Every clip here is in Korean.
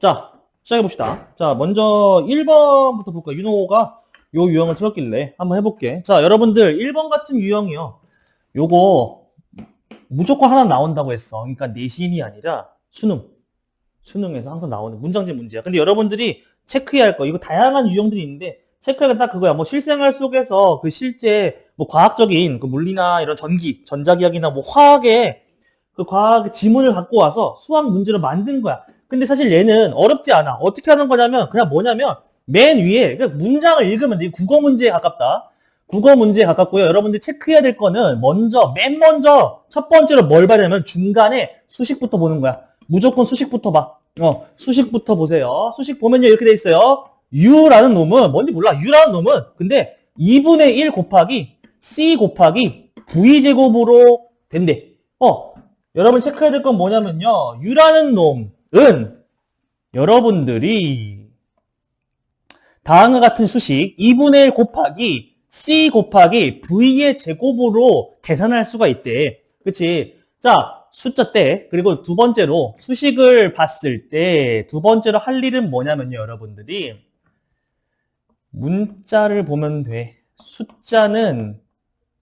자, 시작해봅시다. 자, 먼저 1번부터 볼까요? 윤호가 요 유형을 틀었길래 한번 해볼게. 자, 여러분들 1번 같은 유형이요. 요거 무조건 하나 나온다고 했어. 그러니까 내신이 아니라 수능. 수능에서 항상 나오는 문장제 문제야. 근데 여러분들이 체크해야 할 거, 이거 다양한 유형들이 있는데 체크해야 딱 그거야. 뭐 실생활 속에서 그 실제 뭐 과학적인 그 물리나 이런 전기, 전자기학이나 뭐 화학의 그 과학 지문을 갖고 와서 수학 문제로 만든 거야. 근데 사실 얘는 어렵지 않아. 어떻게 하는 거냐면 그냥 뭐냐면 맨 위에 문장을 읽으면 돼. 국어 문제에 가깝다. 국어 문제에 가깝고요. 여러분들이 체크해야 될 거는 맨 먼저 첫 번째로 뭘 봐냐면 중간에 수식부터 보는 거야. 무조건 수식부터 봐. 수식부터 보세요. 수식 보면요 이렇게 돼 있어요. U라는 놈은 뭔지 몰라. U라는 놈은 근데 2분의 1 곱하기 C 곱하기 V제곱으로 된대. 여러분 체크해야 될 건 뭐냐면요. U라는 놈은 여러분들이 다음과 같은 수식 2분의 1 곱하기 C 곱하기 V의 제곱으로 계산할 수가 있대. 그치? 자, 숫자 때, 그리고 두 번째로 수식을 봤을 때 두 번째로 할 일은 뭐냐면요. 여러분들이 문자를 보면 돼. 숫자는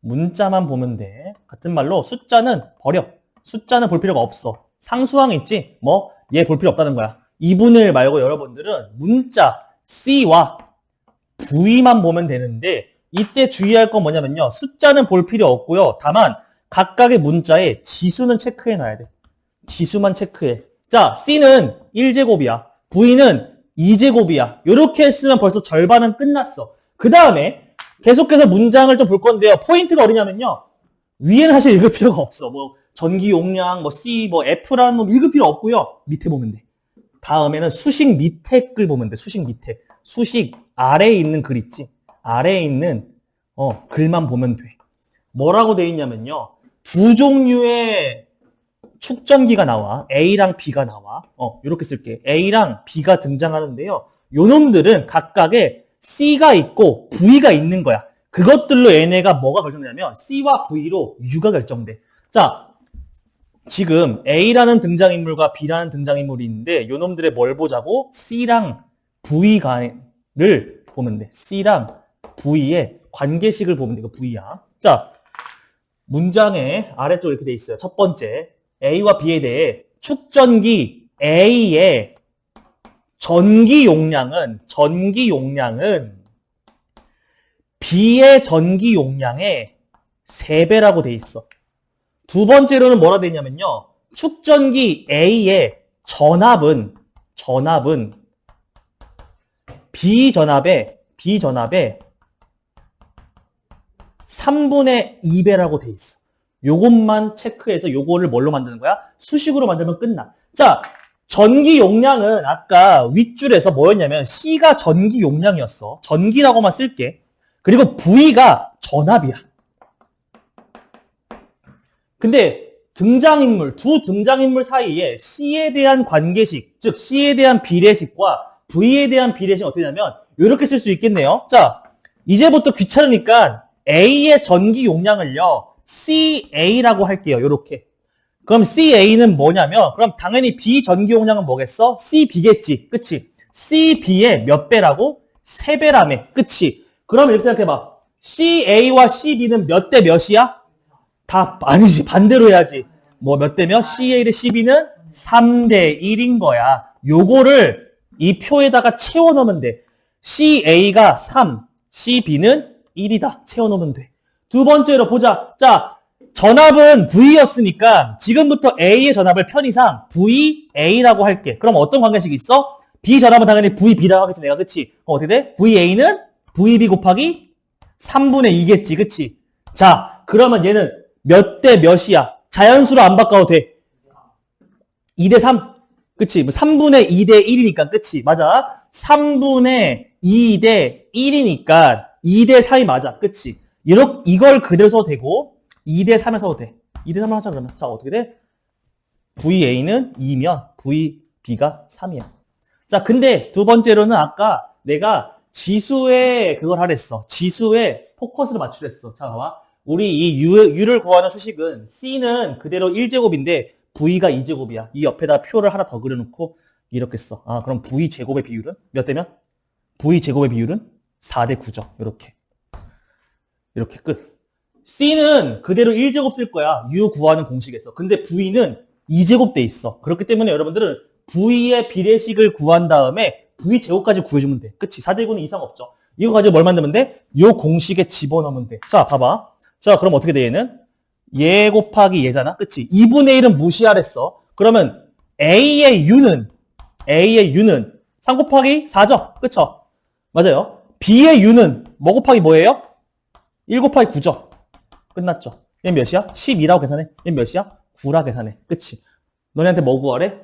문자만 보면 돼. 같은 말로 숫자는 버려. 숫자는 볼 필요가 없어. 상수항 있지? 얘 볼 필요 없다는 거야. 2분의 1 말고 여러분들은 문자 C와 V만 보면 되는데 이때 주의할 건 뭐냐면요. 숫자는 볼 필요 없고요. 다만 각각의 문자에 지수는 체크해 놔야 돼. 지수만 체크해. 자, C는 1제곱이야. V는 2제곱이야. 이렇게 했으면 벌써 절반은 끝났어. 그 다음에 계속해서 문장을 좀 볼 건데요. 포인트가 어디냐면요. 위에는 사실 읽을 필요가 없어. 전기 용량, C, F라는 놈 읽을 필요 없고요. 밑에 보면 돼. 다음에는 수식 밑에 글 보면 돼. 수식 밑에. 수식 아래에 있는 글 있지. 아래에 있는 글만 보면 돼. 뭐라고 돼 있냐면요. 두 종류의 축전기가 나와. A랑 B가 나와. 이렇게 쓸게. A랑 B가 등장하는데요. 요 놈들은 각각의 C가 있고 V가 있는 거야. 그것들로 얘네가 뭐가 결정되냐면 C와 V로 U가 결정돼. 자, 지금 A라는 등장인물과 B라는 등장인물이 있는데 요 놈들의 뭘 보자고? C랑 V를 보면 돼. C랑 V의 관계식을 보면 돼. 이거 V야. 자, 문장의 아래쪽 이렇게 돼 있어요. 첫 번째, A와 B에 대해 축전기 A의 전기 용량은 B의 전기 용량의 3배라고 돼 있어. 두 번째로는 뭐라 돼 있냐면요. 축전기 A의 전압은 B전압의 3분의 2배라고 돼 있어. 요것만 체크해서 요거를 뭘로 만드는 거야? 수식으로 만들면 끝나. 자, 전기 용량은 아까 윗줄에서 뭐였냐면 C가 전기 용량이었어. 전기라고만 쓸게. 그리고 V가 전압이야. 근데 두 등장인물 사이에 C에 대한 관계식, 즉 C에 대한 비례식과 V에 대한 비례식 어떻게 되냐면 이렇게 쓸 수 있겠네요. 자, 이제부터 귀찮으니까 A의 전기 용량을요. CA라고 할게요. 요렇게. 그럼 CA는 뭐냐면 그럼 당연히 B 전기 용량은 뭐겠어? CB겠지. 그치? CB의 몇 배라고? 3배라며. 그치? 그럼 이렇게 생각해봐. CA와 CB는 몇 대 몇이야? 다 아니지. 반대로 해야지. 몇 대 몇? CA 대 CB는 3대 1인 거야. 요거를 이 표에다가 채워 넣으면 돼. CA가 3, CB는 1이다. 채워 넣으면 돼. 두 번째로 보자. 자, 전압은 V였으니까 지금부터 A의 전압을 편의상 VA라고 할게. 그럼 어떤 관계식이 있어? B 전압은 당연히 VB라고 하겠지. 내가 그치? 어떻게 돼? VA는 VB 곱하기 3분의 2겠지. 그치? 자, 그러면 얘는 몇 대 몇이야? 자연수로 안 바꿔도 돼. 2대 3. 그치? 3분의 2대 1이니까. 그치? 맞아. 3분의 2대 1이니까 2대 3이 맞아. 그치? 이걸 그대로 써도 되고 2대 3에 써도 돼. 2대 3을 하자 그러면. 자, 어떻게 돼? VA는 2면 VB가 3이야. 자, 근데 두 번째로는 아까 내가 지수에 그걸 하랬어. 지수에 포커스를 맞추랬어. 자, 봐봐. 우리 이 U를 구하는 수식은 C는 그대로 1제곱인데 V가 2제곱이야. 이 옆에다 표를 하나 더 그려놓고 이렇게 써. 아, 그럼 V 제곱의 비율은 몇 대면? V 제곱의 비율은 4대 9죠. 이렇게 끝. C는 그대로 1제곱 쓸 거야. U 구하는 공식에서. 근데 V는 2제곱 돼 있어. 그렇기 때문에 여러분들은 V의 비례식을 구한 다음에 V 제곱까지 구해주면 돼. 그치? 4대 9는 이상 없죠. 이거 가지고 뭘 만들면 돼? 요 공식에 집어넣으면 돼. 자, 봐봐. 자, 그럼 어떻게 돼, 얘는? 얘 곱하기 얘잖아. 그치? 2분의 1은 무시하랬어. 그러면 A의 U는 3 곱하기 4죠? 그쵸? 맞아요. B의 U는 뭐 곱하기 뭐예요? 1 곱하기 9죠? 끝났죠? 얘 몇이야? 12라고 계산해. 얘 몇이야? 9라 계산해. 그치? 너네한테 뭐 구하래?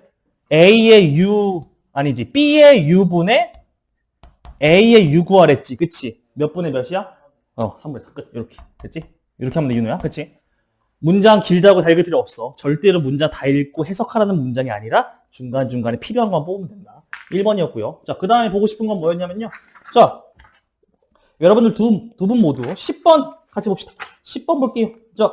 A의 U, 아니지. B의 U분의 A의 U 구하랬지. 그치? 몇 분의 몇이야? 3분의 4 끝. 이렇게. 됐지? 이렇게 하면 돼, 윤호야. 그치? 문장 길다고 다 읽을 필요 없어. 절대로 문장 다 읽고 해석하라는 문장이 아니라 중간중간에 필요한 것만 뽑으면 된다. 1번이었고요. 자, 그 다음에 보고 싶은 건 뭐였냐면요. 자, 여러분들 두 분 모두 10번 같이 봅시다. 10번 볼게요. 자.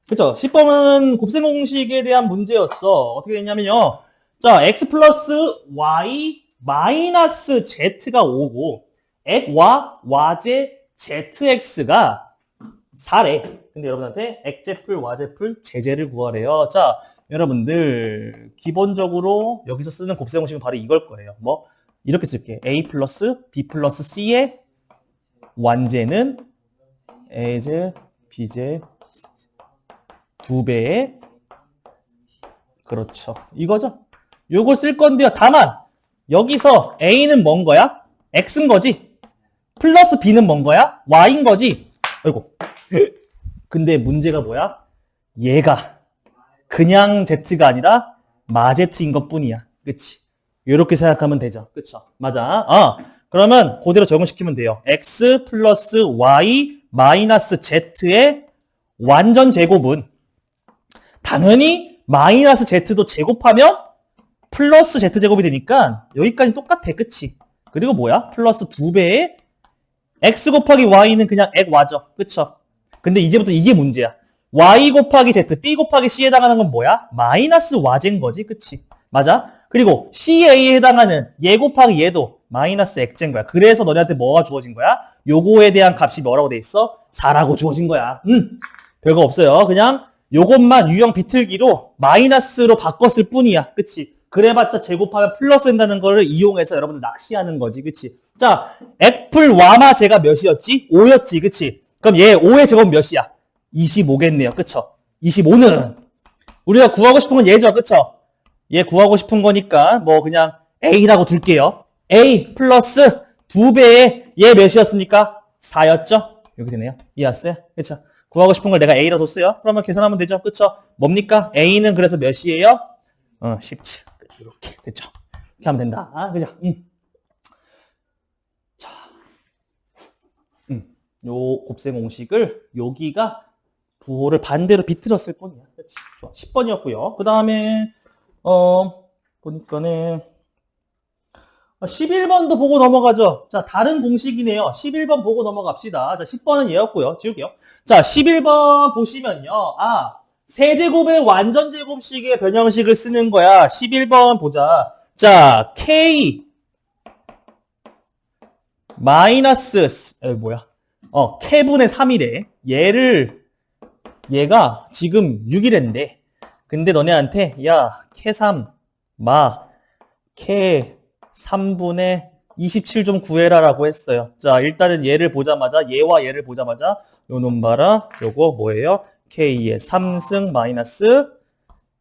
그쵸? 10번은 곱셈 공식에 대한 문제였어. 어떻게 됐냐면요. 자, x 플러스 y 마이너스 z가 5고, 액와 와제 zx가 4래. 근데 여러분한테 액제풀, 와제풀, 제제를 구하래요. 자, 여러분들 기본적으로 여기서 쓰는 곱셈 공식은 바로 이걸 거예요. 뭐? 이렇게 쓸게. a 플러스 b 플러스 c의 완제는 a제, b제 2배의 그렇죠. 이거죠. 요걸 쓸 건데요. 다만 여기서 a는 뭔 거야? x인 거지. 플러스 b는 뭔 거야? y인 거지. 아이고. 근데 문제가 뭐야? 얘가 그냥 z가 아니라 마제트인 것 뿐이야. 그치? 이렇게 생각하면 되죠. 그쵸? 맞아. 그러면 그대로 적용시키면 돼요. x 플러스 y 마이너스 z의 완전 제곱은 당연히 마이너스 z도 제곱하면 플러스 z제곱이 되니까 여기까지 똑같아. 그치? 그리고 뭐야? 플러스 2배의 x 곱하기 y는 그냥 액와죠. 그쵸? 근데 이제부터 이게 문제야. y 곱하기 z, b 곱하기 c에 해당하는 건 뭐야? 마이너스 와제인 거지. 그치? 맞아? 그리고 CA에 해당하는 얘 곱하기 얘도 마이너스 액제인 거야. 그래서 너네한테 뭐가 주어진 거야? 요거에 대한 값이 뭐라고 돼 있어? 4라고 주어진 거야. 별거 없어요. 그냥 요것만 유형 비틀기로 마이너스로 바꿨을 뿐이야. 그치? 그래봤자 제곱하면 플러스 된다는 거를 이용해서 여러분들 낚시하는 거지. 그치? 자, 액풀 와마 제가 몇이었지? 5였지. 그치? 그럼 얘 5의 제곱 몇이야? 25겠네요. 그쵸? 25는 우리가 구하고 싶은 건 얘죠. 그쵸? 얘 구하고 싶은 거니까 뭐 그냥 A라고 둘게요. A 플러스 2배의 얘 몇이었습니까? 4였죠? 여기 되네요. 이해했어요? 그쵸? 구하고 싶은 걸 내가 A라고 뒀어요. 그러면 계산하면 되죠. 그쵸? 뭡니까? A는 그래서 몇이에요? 17. 이렇게 됐죠? 이렇게 하면 된다. 그죠? 자, 요 곱셈 공식을 여기가 부호를 반대로 비틀었을 뿐이야. 그치? 좋아. 10번이었고요. 그 다음에 보니까는 11번도 보고 넘어가죠. 자, 다른 공식이네요. 11번 보고 넘어갑시다. 자, 10번은 얘였고요. 지울게요. 자, 11번 보시면요. 세제곱의 완전 제곱식의 변형식을 쓰는 거야. 11번 보자. 자, k 마이너스 k분의 3이래. 얘가 지금 6이랬는데 근데 너네한테 야 K3 K3분의 27 좀 구해라 라고 했어요. 자, 일단은 얘와 얘를 보자마자 요 놈 봐라. 요거 뭐예요? K의 3승 마이너스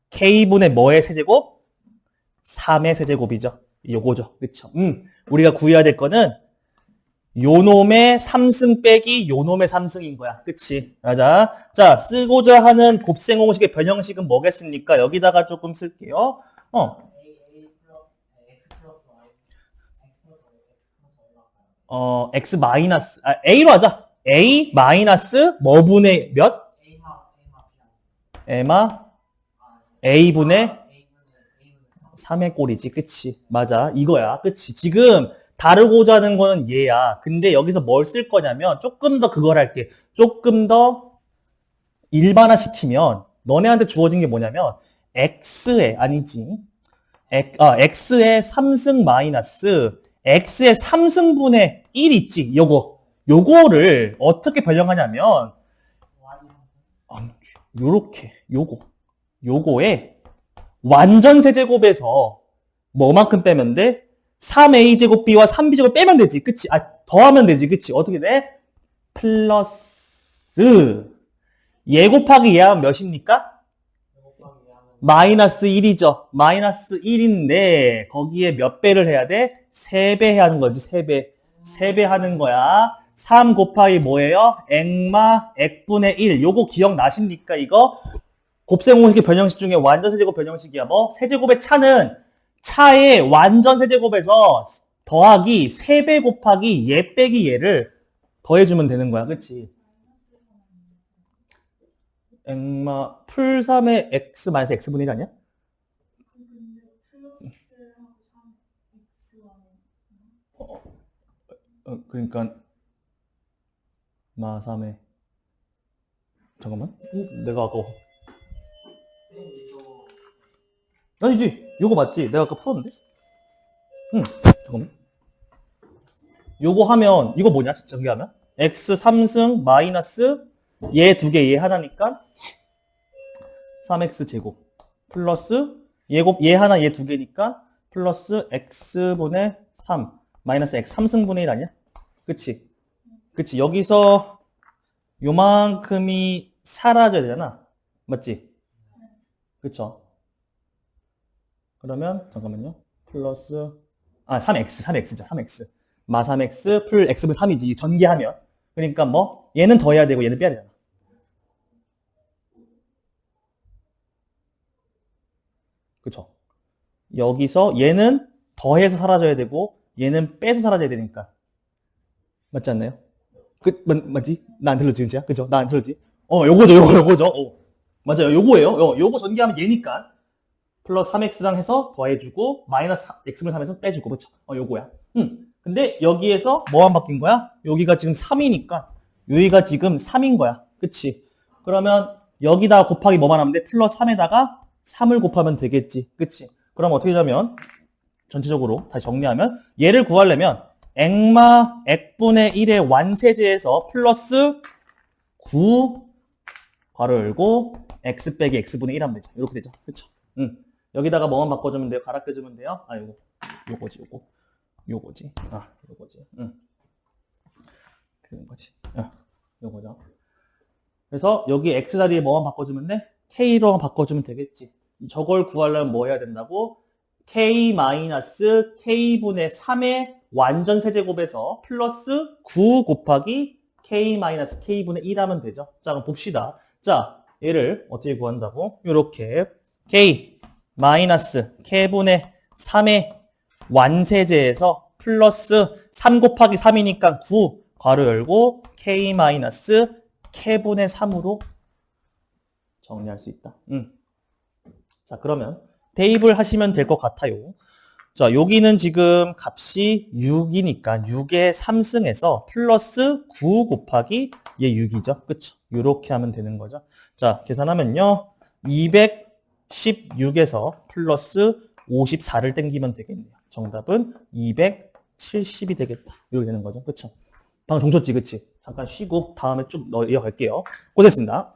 K분의 뭐의 세제곱? 3의 세제곱이죠. 요거죠. 그쵸? 우리가 구해야 될 거는 요 놈의 3승 빼기 요 놈의 3승인 거야. 그치? 맞아. 자, 쓰고자 하는 곱셈 공식의 변형식은 뭐겠습니까? 여기다가 조금 쓸게요. x 마이너스, a로 하자. a 마이너스 뭐분의 몇? 에마 a분의 3의 꼴이지. 그치? 맞아. 이거야. 그치? 지금 다루고자 하는 거는 얘야. 근데 여기서 뭘 쓸 거냐면 조금 더 그걸 할게. 조금 더 일반화 시키면 너네한테 주어진 게 뭐냐면 x의 아니지. x의 3승 마이너스 x의 3승분의 1 있지. 요거를 어떻게 변형하냐면 요렇게 요거에 완전 세제곱에서 뭐만큼 빼면 돼? 3a제곱 b와 3b제곱 빼면 되지. 그치? 더하면 되지. 그치? 어떻게 돼? 플러스 얘 곱하기 얘 하면 몇입니까? 마이너스 1이죠. 마이너스 1인데 거기에 몇 배를 해야 돼? 3배 해야 하는 거지. 3배. 3배 하는 거야. 3 곱하기 뭐예요? 액마 액분의 1. 요거 기억나십니까? 이거 곱셈공식의 변형식 중에 완전 세제곱 변형식이야. 뭐? 세제곱의 차는 차의 완전 세제곱에서 더하기 3배 곱하기 얘 빼기 얘를 더해주면 되는 거야. 그치? 액마 풀 3의 x 마이너스 x분의 1 아니야? 그러니까 마 3의 잠깐만 내가 아까 아니지 요거 맞지? 내가 아까 풀었는데? 응 잠깐만 요거 하면 이거 뭐냐 정리하면 x 3승 마이너스 얘 2개 얘 하나니까 3x 제곱 플러스 얘 하나 얘 2개니까 플러스 x분의 3 마이너스 x 3승분의 1 아니야? 그치? 그치 여기서 요만큼이 사라져야 되잖아 맞지? 그쵸? 그러면 잠깐만요 플러스 3x죠 3x 마 3x 풀 x분 3이지 전개하면 그러니까 뭐 얘는 더해야 되고 얘는 빼야 되잖아 그쵸 여기서 얘는 더해서 사라져야 되고 얘는 빼서 사라져야 되니까 맞지 않나요? 맞지? 나 안 틀렸지 진짜? 그쵸? 나 안 틀렸지? 요거죠 맞아요 요거예요 요거 전개하면 얘니까 플러스 3x랑 해서 더해주고 마이너스 x분의 3에서 빼주고 그쵸? 요거야 근데 여기에서 뭐만 바뀐 거야? 여기가 지금 3이니까 여기가 지금 3인 거야 그치? 그러면 여기다 곱하기 뭐만 하면 돼? 플러스 3에다가 3을 곱하면 되겠지 그치? 그럼 어떻게 하면 전체적으로 다시 정리하면 얘를 구하려면 액마 액분의 1의 완세제에서 플러스 9 괄호 열고 x 빼기 x분의 1 하면 되죠 이렇게 되죠 그쵸? 여기다가 뭐만 바꿔주면 돼요? 갈아껴주면 돼요? 요거지 요거지 그런 거지 요거죠 그래서 여기 x 자리에 뭐만 바꿔주면 돼? k로 바꿔주면 되겠지 저걸 구하려면 뭐 해야 된다고? k-k분의 3의 완전 세제곱에서 플러스 9 곱하기 k-k분의 1 하면 되죠 자 그럼 봅시다 자 얘를 어떻게 구한다고? 요렇게 k 마이너스 k분의 3의 완세제에서 플러스 3 곱하기 3이니까 9 괄호 열고 k 마이너스 k분의 3으로 정리할 수 있다. 자 그러면 대입을 하시면 될 것 같아요. 자 여기는 지금 값이 6이니까 6의 3승에서 플러스 9 곱하기 얘 6이죠. 그쵸? 이렇게 하면 되는 거죠. 자 계산하면요. 216에서 플러스 54를 땡기면 되겠네요. 정답은 270이 되겠다. 이렇게 되는 거죠. 그쵸? 방금 종쳤지, 그치? 잠깐 쉬고 다음에 쭉 이어갈게요. 고생했습니다.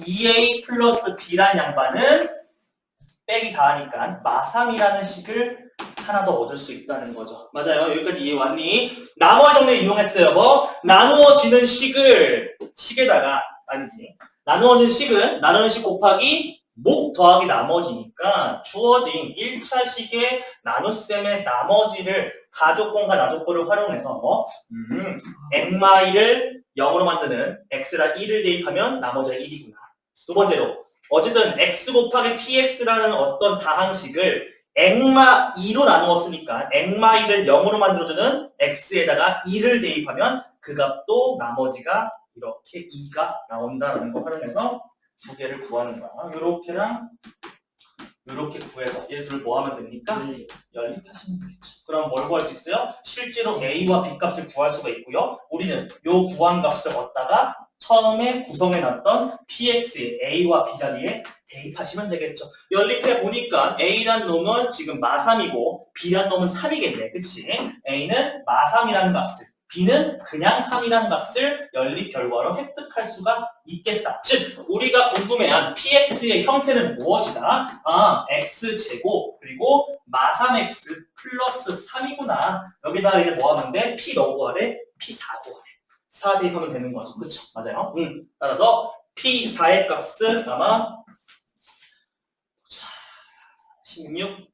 2a 플러스 b란 양반은 빼기 4하니까 마3이라는 식을 하나 더 얻을 수 있다는 거죠. 맞아요. 여기까지 이해 왔니? 나머지 정리 이용했어요. 뭐? 나누어지는 식에다가 아니지. 나누어지는 식은 나누는 식 곱하기 목 더하기 나머지니까 주어진 1차 식의 나눗셈의 나머지를 가족분과 나족분을 활용해서 뭐? 액마이를 0으로 만드는 x라 1을 대입하면 나머지가 1이구나. 두 번째로 어쨌든 x 곱하기 px라는 어떤 다항식을 액마 2로 나누었으니까 액마 2를 0으로 만들어주는 x에다가 2를 대입하면 그 값도 나머지가 이렇게 2가 나온다는 거 활용해서 두 개를 구하는 거야. 요렇게랑 요렇게 구해서 얘들을 뭐 하면 됩니까? 연립하시면 되겠죠. 그럼 뭘 구할 수 있어요? 실제로 a와 b 값을 구할 수가 있고요. 우리는 요 구한 값을 얻다가 처음에 구성해놨던 px의 a와 b 자리에 대입하시면 되겠죠. 연립해 보니까 a란 놈은 지금 마3이고 b란 놈은 3이겠네. 그치? a는 마3이라는 값을 b는 그냥 3이라는 값을 연립 결과로 획득할 수가 있겠다. 즉 우리가 궁금해한 px의 형태는 무엇이다? x제곱 그리고 마3x 플러스 3이구나. 여기다가 이제 뭐 하면 돼? p 몇 구하래? p 4 구하래. 4 대입하면 되는 거죠. 그렇죠? 맞아요. 따라서 P4의 값은 아마 16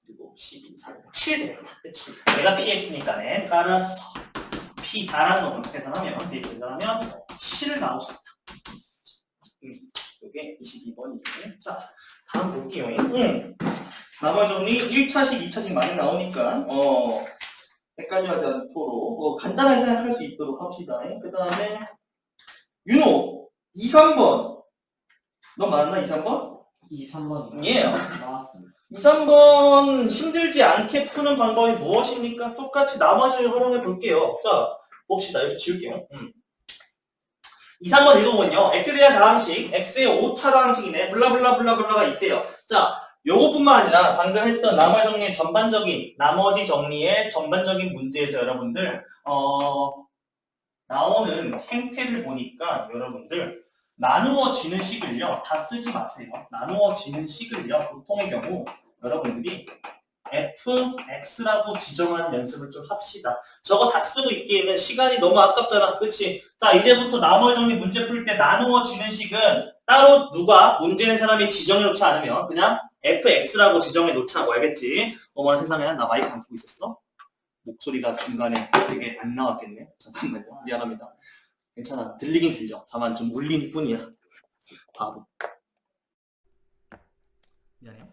그리고 12, 4, 7 되겠다. 그치? 얘가 PX니까네. 따라서 P4라는 놈을 계산하면 7을 나올 수 있다. 이게 22번이죠. 자, 다음 볼게요. 나머지 정리 1차식, 2차식 많이 나오니까 헷갈려하지 않도록 간단하게 생각할 수 있도록 합시다. 그 다음에 윤호 2, 3번 너 맞나 2, 3번? 2, 3번이요? 예. 나왔습니다. 2, 3번 힘들지 않게 푸는 방법이 무엇입니까? 똑같이 나머지를 활용해 볼게요. 자 봅시다. 여기서 지울게요. 2, 3번 읽어보면요. x에 대한 다항식, x의 5차 다항식이네. 블라블라블라블라가 있대요. 자 요것뿐만 아니라 방금 했던 나머지 정리의 나머지 정리의 전반적인 문제에서 여러분들 나오는 행태를 보니까 여러분들 나누어지는 식을요 다 쓰지 마세요. 나누어지는 식을요 보통의 경우 여러분들이 fx라고 지정하는 연습을 좀 합시다. 저거 다 쓰고 있기에는 시간이 너무 아깝잖아. 그치? 자 이제부터 나머지 정리 문제 풀 때 나누어지는 식은 따로 누가 문제 낸 사람이 지정해 놓지 않으면 그냥 fx라고 지정해 놓자고 알겠지? 어머나 세상에 나 마이크 안 켜고 있었어? 목소리가 중간에 되게 안 나왔겠네. 잠깐만요. 미안합니다. 괜찮아. 들리긴 들려. 다만 좀 울릴 뿐이야. 바보. 미안해요.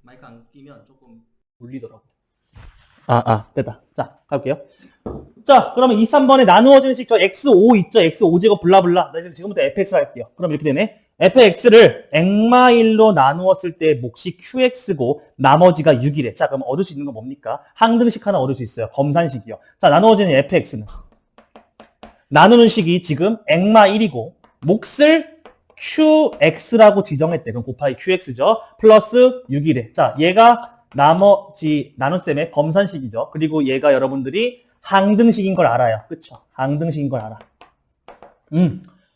마이크 안 끼면 조금 울리더라고. 됐다. 자, 가볼게요. 자, 그러면 2, 3번에 나누어지는 식 저 x5 있죠? x5제곱 블라블라. 나 지금부터 fx 할게요. 그럼 이렇게 되네. fx를 액마1로 나누었을 때 몫이 qx고 나머지가 6이래. 자, 그럼 얻을 수 있는 건 뭡니까? 항등식 하나 얻을 수 있어요. 검산식이요. 자, 나누어지는 fx는 나누는 식이 지금 액마1이고 몫을 qx라고 지정했대. 그럼 곱하기 qx죠. 플러스 6이래. 자, 얘가 나머지 나눗셈의 검산식이죠. 그리고 얘가 여러분들이 항등식인 걸 알아요. 그쵸? 항등식인 걸 알아.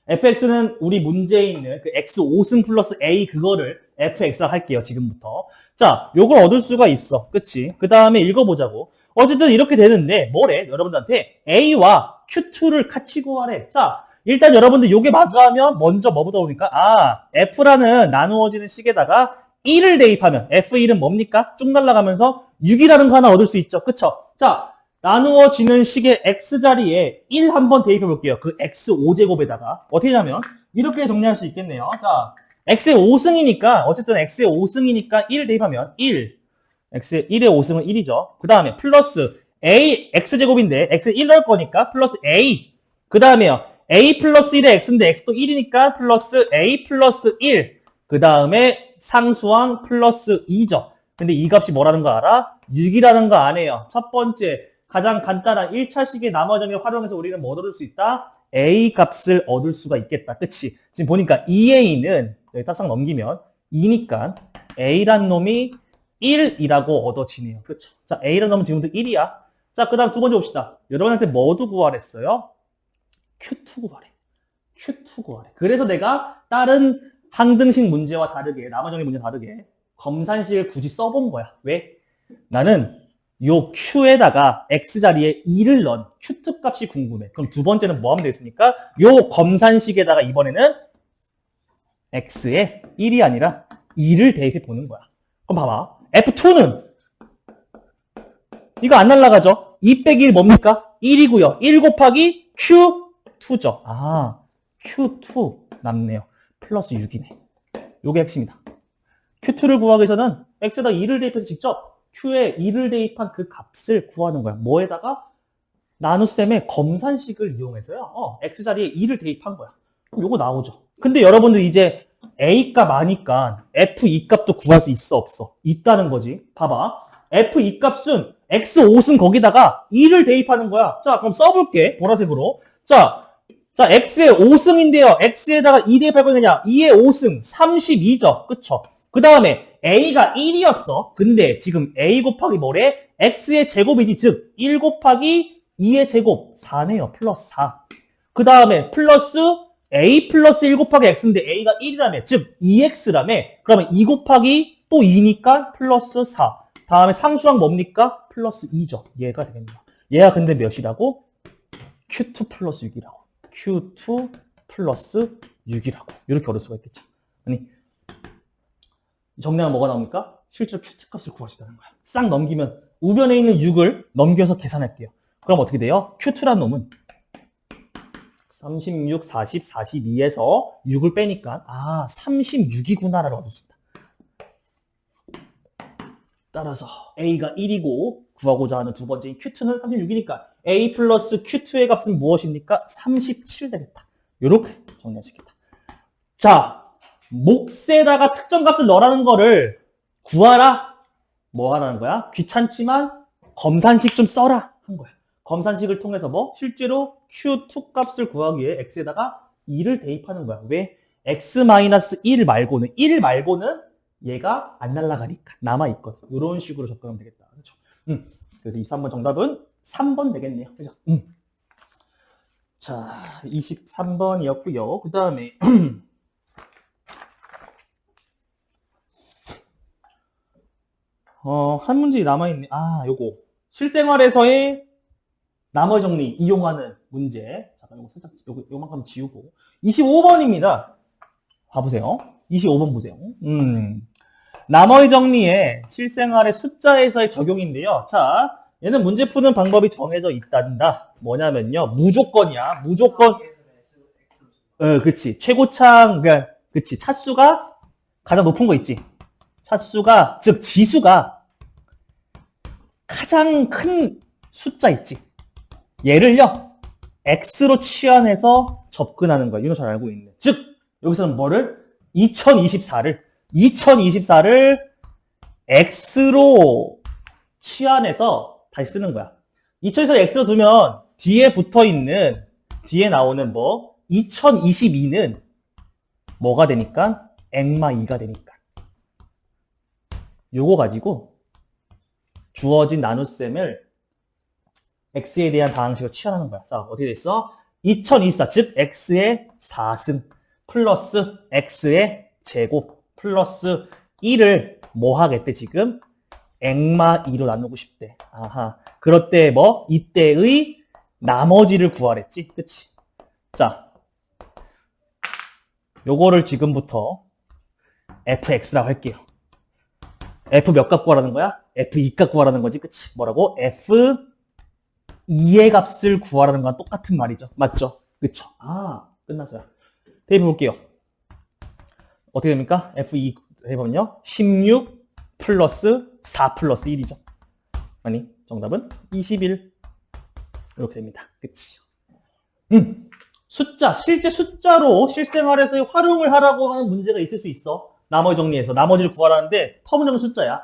fx는 우리 문제에 있는 그 x 5승 플러스 a 그거를 fx라 할게요. 지금부터. 자, 요걸 얻을 수가 있어. 그치? 그 다음에 읽어보자고. 어쨌든 이렇게 되는데 뭐래? 여러분들한테 a와 q2를 같이 구하래. 자, 일단 여러분들 요게 마주하면 먼저 뭐부터 오니까 f라는 나누어지는 식에다가 1을 대입하면 f1은 뭡니까? 쭉 날아가면서 6이라는 거 하나 얻을 수 있죠. 그쵸? 자, 나누어지는 식의 x자리에 1 한번 대입해 볼게요. 그 x5제곱에다가 어떻게 하면 이렇게 정리할 수 있겠네요. 자, x의 5승이니까 어쨌든 x의 5승이니까 1 대입하면 1 x의 1의 5승은 1이죠. 그 다음에 플러스 a x제곱인데 x에 1 넣을 거니까 플러스 a 그 다음에요. a 플러스 1의 x인데 x도 1이니까 플러스 a 플러스 1 그 다음에 상수항 플러스 2죠. 근데 이 값이 뭐라는 거 알아? 6이라는 거 안 해요. 첫 번째 가장 간단한 1차식의 나머지 정리 활용해서 우리는 뭐 얻을 수 있다? a 값을 얻을 수가 있겠다. 그치? 지금 보니까 2a는 여기 딱딱 넘기면 2니까 a란 놈이 1이라고 얻어지네요. 그렇죠? 자, a란 놈은 지금부터 1이야. 자, 그 다음 두 번째 봅시다. 여러분한테 뭐도 구하랬어요? Q2 구하래. Q2 구하래. 그래서 내가 다른 항등식 문제와 다르게, 나머지 문제 다르게 검산식을 굳이 써본 거야. 왜? 나는 요 Q에다가 X자리에 2를 넣은 Q2 값이 궁금해. 그럼 두 번째는 뭐 하면 되겠습니까? 요 검산식에다가 이번에는 X에 1이 아니라 2를 대입해 보는 거야. 그럼 봐봐. F2는 이거 안 날라가죠? 2 빼기 1 뭡니까? 1이고요. 1 곱하기 Q2죠. 아, Q2 남네요. 플러스 6이네. 요게 핵심이다. Q2를 구하기 위해서는 X에다 2를 대입해서 직접 Q에 2를 대입한 그 값을 구하는 거야. 뭐에다가? 나눗셈의 검산식을 이용해서요. X자리에 2를 대입한 거야. 그럼 요거 나오죠. 근데 여러분들 이제 A값 아니까 F2 값도 구할 수 있어, 없어? 있다는 거지. 봐봐. F2 값은 X5승 거기다가 2를 대입하는 거야. 자, 그럼 써볼게. 보라색으로. 자, X의 5승인데요. X에다가 2 대입할 거냐? 2의 5승, 32죠. 그쵸? 그 다음에 A가 1이었어. 근데 지금 A 곱하기 뭐래? X의 제곱이지. 즉, 1 곱하기 2의 제곱, 4네요. 플러스 4. 그 다음에 플러스 A 플러스 1 곱하기 X인데 A가 1이라며. 즉, 2X라며. 그러면 2 곱하기 또 2니까 플러스 4. 다음에 상수항 뭡니까? 플러스 2죠. 얘가 되겠네요. 얘가 근데 몇이라고? Q2 플러스 6이라고. Q2 플러스 6이라고. 이렇게 얻을 수가 있겠죠. 아니, 정리하면 뭐가 나옵니까? 실제로 Q2 값을 구할 수 있다는 거야. 싹 넘기면 우변에 있는 6을 넘겨서 계산할게요. 그럼 어떻게 돼요? Q2란 놈은 36, 40, 42에서 6을 빼니까 36이구나라고 얻을 수 있다. 따라서 A가 1이고 구하고자 하는 두 번째인 Q2는 36이니까 A 플러스 Q2의 값은 무엇입니까? 37 되겠다. 이렇게 정리할 수 있겠다. 자, 몫에다가 특정 값을 넣으라는 거를 구하라. 뭐 하라는 거야? 귀찮지만 검산식 좀 써라 한 거야. 검산식을 통해서 뭐? 실제로 Q2 값을 구하기 위해 X에다가 2를 대입하는 거야. 왜? X-1 말고는 1 말고는 얘가 안 날아가니까 남아있거든. 이런 식으로 접근하면 되겠다. 그렇죠? 그래서 23번 정답은 3번 되겠네요. 그죠? 자, 23번이었고요. 그 다음에 한 문제 남아있네. 요거. 실생활에서의 나머지 정리 이용하는 문제. 잠깐, 요거 살짝, 요만큼 지우고. 25번입니다. 봐보세요. 25번 보세요. 나머지 정리에 실생활의 숫자에서의 적용인데요. 자, 얘는 문제 푸는 방법이 정해져 있단다. 뭐냐면요. 무조건이야. 무조건. 그치. 최고창, 그치. 차수가 가장 높은 거 있지. 차수가, 즉, 지수가 가장 큰 숫자 있지. 얘를요, X로 치환해서 접근하는 거야. 이거 잘 알고 있네. 즉, 여기서는 뭐를? 2024를 X로 치환해서 다시 쓰는 거야. 2024를 X로 두면 뒤에 나오는 뭐 2022는 뭐가 되니까? 엑마 2가 되니까. 요거 가지고 주어진 나눗셈을 X에 대한 다항식으로 치환하는 거야. 자, 어떻게 됐어? 2024, 즉 X의 4승 플러스 X의 제곱 플러스 1을 뭐 하겠대 지금? 엑마 2로 나누고 싶대. 그럴 때 뭐? 이때의 나머지를 구하랬지. 그치? 자, 요거를 지금부터 fx라고 할게요. f 몇 값 구하라는 거야? f2 값 구하라는 거지. 그치? 뭐라고? f2의 값을 구하라는 건 똑같은 말이죠. 맞죠? 그쵸? 끝났어요. 대입해 볼게요. 어떻게 됩니까? F2 해보면요. 16 플러스 4 플러스 1이죠. 아니, 정답은 21. 이렇게 됩니다. 그치? 숫자, 실제 숫자로 실생활에서 활용을 하라고 하는 문제가 있을 수 있어. 나머지 정리해서. 나머지를 구하라는데 터무니없는 숫자야.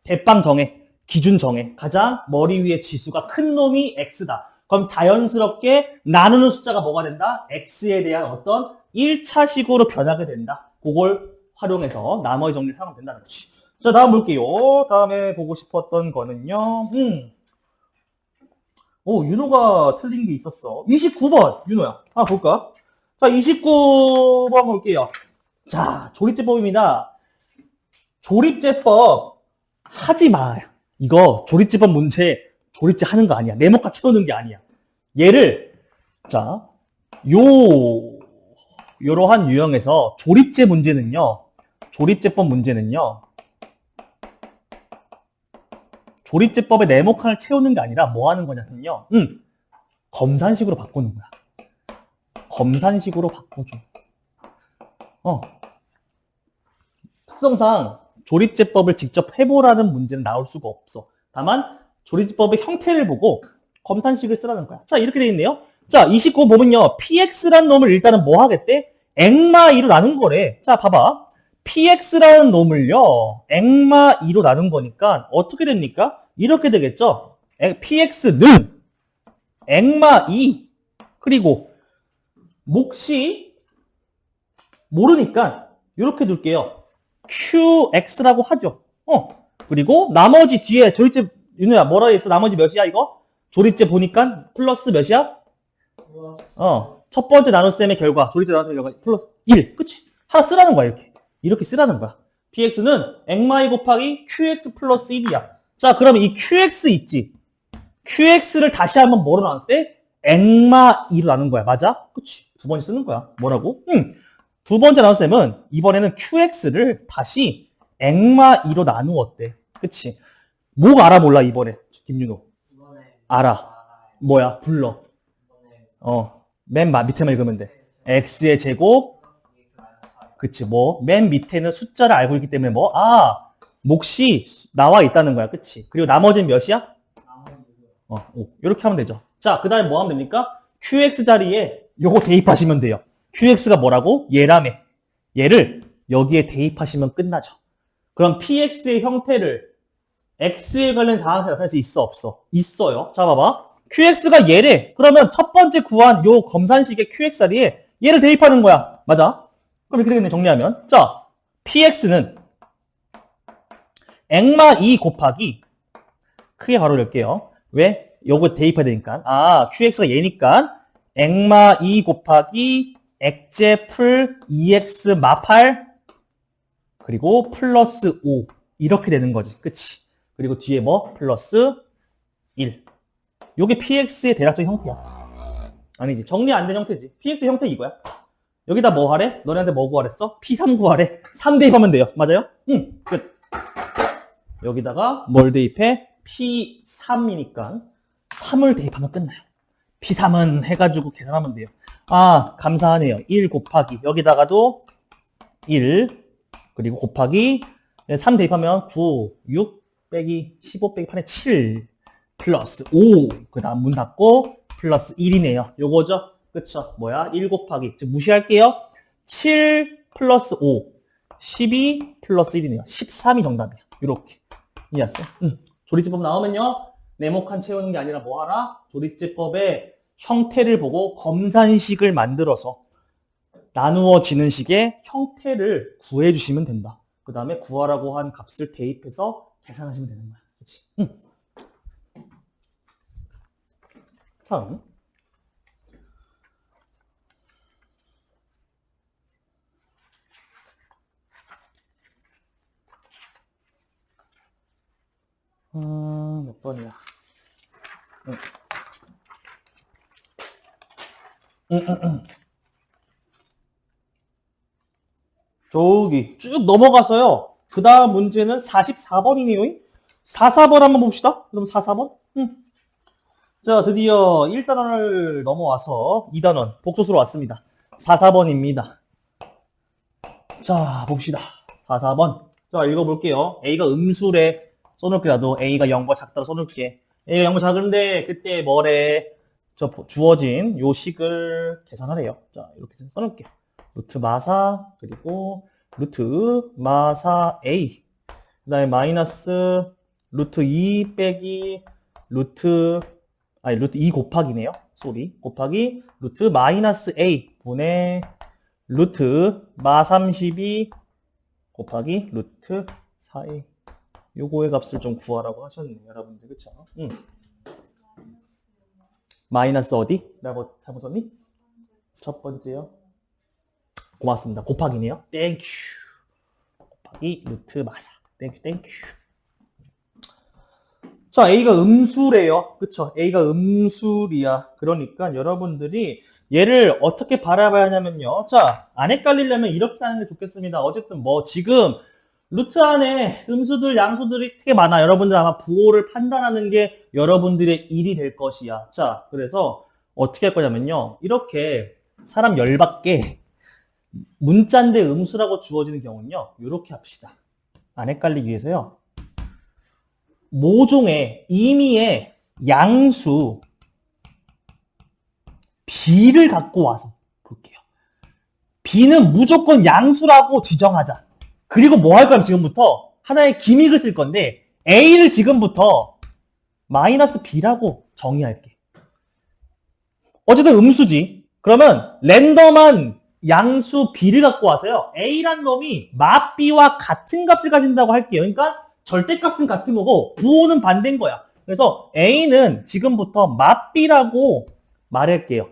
대빵 정해. 기준 정해. 가장 머리 위에 지수가 큰 놈이 X다. 그럼 자연스럽게 나누는 숫자가 뭐가 된다? X에 대한 어떤 1차식으로 변하게 된다. 그걸 활용해서 나머지 정리를 사용하면 된다는 거지. 자, 다음 볼게요. 다음에 보고 싶었던 거는요. 윤호가 틀린 게 있었어. 29번, 윤호야. 볼까? 자, 29번 볼게요. 자, 조립제법입니다. 조립제법 하지 마. 이거 조립제법 문제 조립제 하는 거 아니야. 네모칸 채우는 게 아니야. 얘를 자, 요러한 유형에서 조립제 문제는요. 조립제법 문제는요. 조립제법의 네모칸을 채우는 게 아니라 뭐 하는 거냐면요. 검산식으로 바꾸는 거야. 검산식으로 바꿔줘. 특성상 조립제법을 직접 해보라는 문제는 나올 수가 없어. 다만 조립제법의 형태를 보고 검산식을 쓰라는 거야. 자, 이렇게 돼 있네요. 자, 29 보면요. px라는 놈을 일단은 뭐 하겠대? 액마 2로 나눈 거래. 자, 봐봐. px라는 놈을요. 액마 2로 나눈 거니까 어떻게 됩니까? 이렇게 되겠죠. px는 액마 2 그리고 몫이 모르니까 이렇게 둘게요. qx라고 하죠. 그리고 나머지 뒤에 조립제 윤우야 뭐라 했어? 나머지 몇이야 이거? 조립제 보니까 플러스 몇이야? 첫 번째 나눗셈의 결과 조립제 나눗셈의 결과 플러스 1. 그치? 하나 쓰라는 거야 이렇게 쓰라는 거야. px는 액마 2 곱하기 qx 플러스 1이야. 자, 그러면 이 qx 있지? qx를 다시 한번 뭐로 나눴대? 액마 2로 나눈 거야. 맞아? 그치? 두 번째 쓰는 거야. 뭐라고? 두 번째 나눗셈은 이번에는 qx를 다시 액마 2로 나누었대. 그치? 뭐가 알아 몰라 이번에 김윤호? 알아. 뭐야? 불러. 맨 밑에만 읽으면 돼. x의 제곱. 그치? 맨 밑에는 숫자를 알고 있기 때문에 몫이 나와 있다는 거야. 그치? 그리고 나머지는 몇이야? 5. 이렇게 하면 되죠. 자, 그 다음에 뭐 하면 됩니까? qx 자리에 요거 대입하시면 돼요. qx가 뭐라고? 얘라며. 얘를 여기에 대입하시면 끝나죠. 그럼 px의 형태를 x에 관련 다항식에 나타낼 수 있어? 없어? 있어요. 자, 봐봐. qx가 얘래. 그러면 첫 번째 구한 요 검산식의 qx 자리에 얘를 대입하는 거야. 맞아? 그럼 이렇게 되겠네, 정리하면. 자, px는 액마 2 곱하기 크게 바로 열게요. 왜? 요거 대입해야 되니까. qx가 얘니까 액마 2 곱하기 액제 풀 2x 마8 그리고 플러스 5 이렇게 되는 거지. 그치? 그리고 뒤에 플러스 1. 요게 px의 대략적인 형태야. 아니지. 정리 안 된 형태지. px의 형태 이거야. 여기다 뭐 하래? 너네한테 뭐 구하랬어? p3 구하래. 3 대입하면 돼요. 맞아요? 끝. 여기다가 뭘 대입해? p3이니까 3을 대입하면 끝나요. p3은 해가지고 계산하면 돼요. 감사하네요. 1 곱하기 여기다가도 1 그리고 곱하기 3 대입하면 9, 6 빼기 15 빼기 8에 7 플러스 5 그 다음 문 닫고 플러스 1이네요. 요거죠? 그쵸? 1 곱하기 즉 무시할게요. 7 플러스 5 12 플러스 1이네요. 13이 정답이야. 이렇게 이해했어? 조립제법 나오면요. 네모칸 채우는 게 아니라 뭐 하라? 조립제법의 형태를 보고 검산식을 만들어서 나누어지는 식의 형태를 구해주시면 된다. 그 다음에 구하라고 한 값을 대입해서 계산하시면 되는 거야. 그치? 다음. 몇 번이야? 저기 쭉 넘어가서요. 그 다음 문제는 44번이네요. 44번 한번 봅시다. 그럼 44번? 자, 드디어 1단원을 넘어와서 2단원 복소수로 왔습니다. 44번입니다. 자, 봅시다. 44번. 자, 읽어볼게요. A가 음수래. 써놓을게. 나도 A가 0보다 작다고 써놓을게. A가 0보다 작은데 그때 뭐래? 주어진 요 식을 계산하래요. 자, 이렇게 써놓을게. 루트 마사 그리고 루트 마사 A 그 다음에 마이너스 루트 2 빼기 루트 2 곱하기네요. 쏘리 곱하기 루트 마이너스 A 분의 루트 마 32 곱하기 루트 4A 요거의 값을 좀 구하라고 하셨네요. 여러분들 그쵸? 마이너스 어디? 라고 잘못 썼니? 첫 번째요. 고맙습니다. 곱하기네요. 땡큐. 곱하기 루트 마사. 땡큐. 자, A가 음수래요. 그쵸? A가 음수리야. 그러니까 여러분들이 얘를 어떻게 바라봐야 하냐면요. 자, 안 헷갈리려면 이렇게 하는 게 좋겠습니다. 어쨌든 뭐 지금 루트 안에 음수들, 양수들이 되게 많아. 여러분들 아마 부호를 판단하는 게 여러분들의 일이 될 것이야. 자, 그래서 어떻게 할 거냐면요. 이렇게 사람 열받게 문자인데 음수라고 주어지는 경우는요. 이렇게 합시다. 안 헷갈리기 위해서요. 모종의 임의의 양수 b를 갖고 와서 볼게요. b는 무조건 양수라고 지정하자. 그리고 뭐 할 거냐면 지금부터 하나의 기믹을 쓸 건데 a를 지금부터 마이너스 b라고 정의할게. 어쨌든 음수지. 그러면 랜덤한 양수 b를 갖고 와서요. a란 놈이 마 b와 같은 값을 가진다고 할게요. 그러니까 절대값은 같은 거고 부호는 반대인 거야. 그래서 a는 지금부터 마 b라고 말할게요.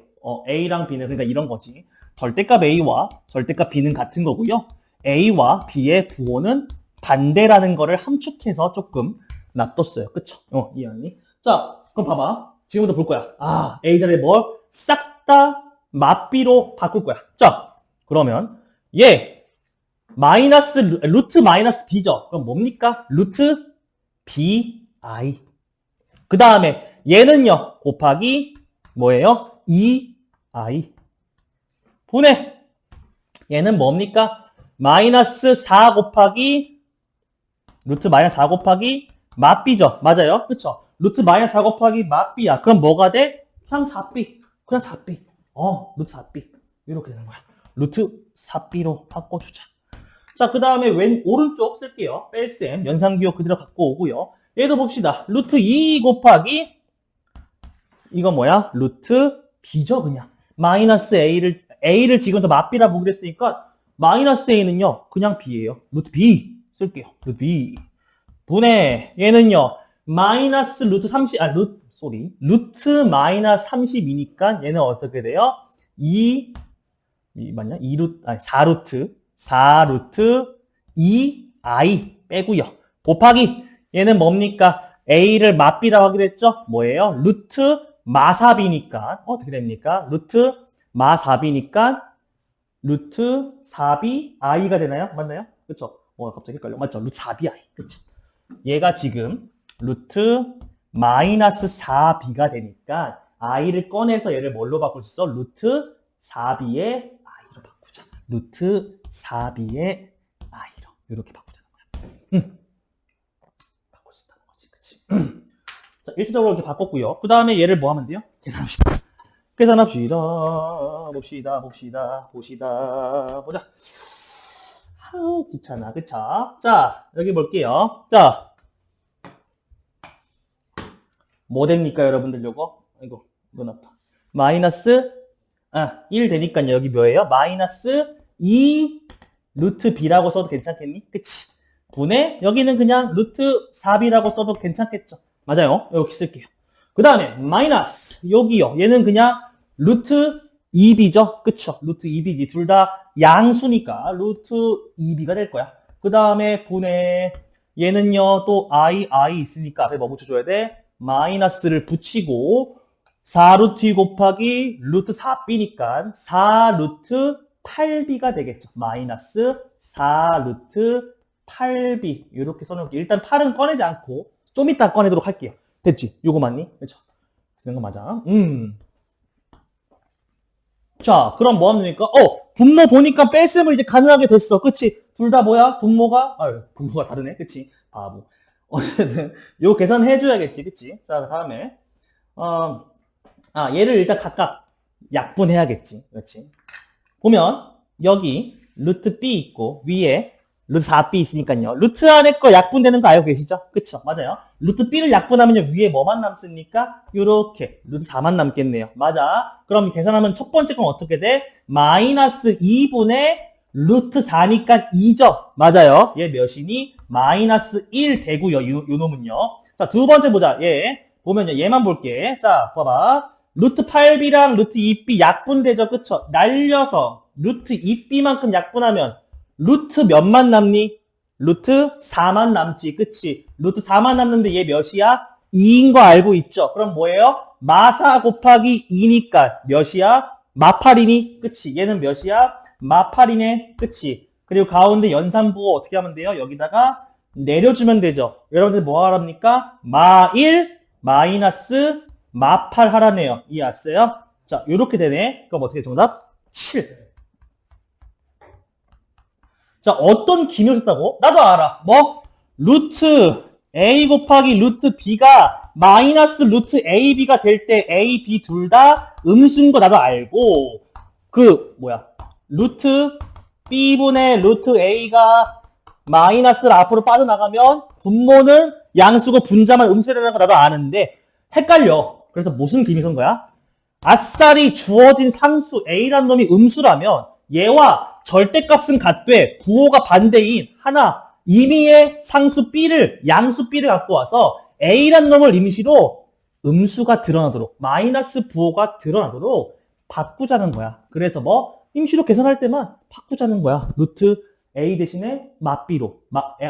a랑 b는 그러니까 이런 거지. 절대값 a와 절대값 b는 같은 거고요. a와 b의 부호는 반대라는 거를 함축해서 조금 놔뒀어요. 그쵸? 이해하니? 자, 그럼 봐봐. 지금부터 볼 거야. 아, a 자리에 뭘? 싹 다 마 b로 바꿀 거야. 자, 그러면 얘 루트 마이너스 b죠. 그럼 뭡니까? 루트 bi. 그 다음에 얘는요, 곱하기 뭐예요? 2i. 분해. 얘는 뭡니까? 마이너스 4 곱하기 루트 마이너스 4 곱하기 마 b죠. 맞아요. 그쵸? 루트 마이너스 4 곱하기 마 b야. 그럼 뭐가 돼? 그냥 4b. 그냥 4b. 루트 4b. 이렇게 되는 거야. 루트 4b로 바꿔주자. 자, 그 다음에 오른쪽 쓸게요. 뺄셈, 연산기호 그대로 갖고 오고요. 얘도 봅시다. 루트 2 곱하기 이거 뭐야? 루트 b죠, 그냥. 마이너스 a를 지금 더 맞비라 보기로 했으니까 마이너스 a는요, 그냥 b예요. 루트 b 쓸게요. 루트 b. 분해. 얘는요, 마이너스 루트 30, 루트 마이너스 32니까 얘는 어떻게 돼요? 4루트 2i 빼고요. 곱하기 얘는 뭡니까? a를 맞비라고 하기로 했죠? 뭐예요? 루트 마4b니까 어떻게 됩니까? 루트 마4b니까 루트 4b i가 되나요? 맞나요? 그쵸? 갑자기 헷갈려. 맞죠? 루트 4bi. 그쵸? 얘가 지금 루트 마이너스 4b가 되니까 i를 꺼내서 얘를 뭘로 바꿀 수 있어? 루트 4b의 i로 바꾸자. 루트 4b의 i로 이렇게 바꾸자는 거야. 바꿀 수 있다는 거지. 그치? 자, 일차적으로 이렇게 바꿨고요. 그 다음에 얘를 뭐 하면 돼요? 계산합시다. 계산합시다. 보자. 아우, 귀찮아. 그쵸? 자, 여기 볼게요. 자, 뭐 됩니까, 여러분들, 요거? 이거 나타. 마이너스, 1 되니까요. 여기 뭐예요? 마이너스 2 루트 b라고 써도 괜찮겠니? 그치? 분해, 여기는 그냥 루트 4b라고 써도 괜찮겠죠? 맞아요. 이렇게 쓸게요. 그 다음에, 마이너스, 여기요. 얘는 그냥 루트 2b죠? 그쵸? 루트 2b지. 둘 다 양수니까 루트 2b가 될 거야. 그 다음에 분해, 얘는요, 또 i 있으니까 앞에 뭐 붙여줘야 돼? 마이너스를 붙이고 4루트 2 곱하기 루트 4b니까 4루트 8b가 되겠죠. 마이너스 4루트 8b 이렇게 써놓을게. 일단 8은 꺼내지 않고 좀 이따 꺼내도록 할게요. 됐지? 요거 맞니? 그렇죠? 그런 거 맞아. 자, 그럼 뭐 하면 됩니까? 분모 보니까 뺄셈을 이제 가능하게 됐어. 그치? 둘 다 뭐야? 분모가 다르네. 그치? 바보. 어쨌든 요 계산 해줘야겠지. 그치? 자, 다음에 얘를 일단 각각 약분해야겠지. 그렇지? 보면 여기 루트 b 있고 위에 루트 4b 있으니까요. 루트 안에 거 약분되는 거 알고 계시죠? 그쵸? 맞아요. 루트 b를 약분하면 위에 뭐만 남습니까? 요렇게 루트 4만 남겠네요. 맞아. 그럼 계산하면 첫 번째 건 어떻게 돼? 마이너스 2분의 루트 4니까 2죠? 맞아요. 얘 몇이니? 마이너스 1 되고요. 요 놈은요. 자, 두 번째 보자. 얘 보면요. 얘만 볼게. 자, 봐봐. 루트 8b랑 루트 2b 약분되죠. 그쵸? 날려서 루트 2b만큼 약분하면 루트 몇만 남니? 루트 4만 남지. 그치? 루트 4만 남는데 얘 몇이야? 2인 거 알고 있죠? 그럼 뭐예요? 마4 곱하기 2니까 몇이야? 마8이니? 그치? 얘는 몇이야? 마8이네. 그치? 그리고 가운데 연산부호 어떻게 하면 돼요? 여기다가 내려주면 되죠. 여러분들 뭐 하랍니까? 마1 마이너스 마8 하라네요. 이해했어요? 자, 요렇게 되네. 그럼 어떻게 정답? 7. 자, 어떤 기능을 썼다고? 나도 알아. 뭐? 루트 a 곱하기 루트 b가 마이너스 루트 ab가 될 때 a, b 둘 다 음수인 거 나도 알고, 루트 b분의 루트 a가 마이너스를 앞으로 빠져나가면 분모는 양수고 분자만 음수라는 거 나도 아는데 헷갈려. 그래서 무슨 기능이 선 거야? 아싸리 주어진 상수 a라는 놈이 음수라면 얘와 절대값은 같되 부호가 반대인 하나 임의의 상수 b를 양수 b를 갖고 와서 a라는 놈을 임시로 음수가 드러나도록 마이너스 부호가 드러나도록 바꾸자는 거야. 그래서 뭐 임시로 계산할 때만 바꾸자는 거야. 루트 a 대신에 마-b로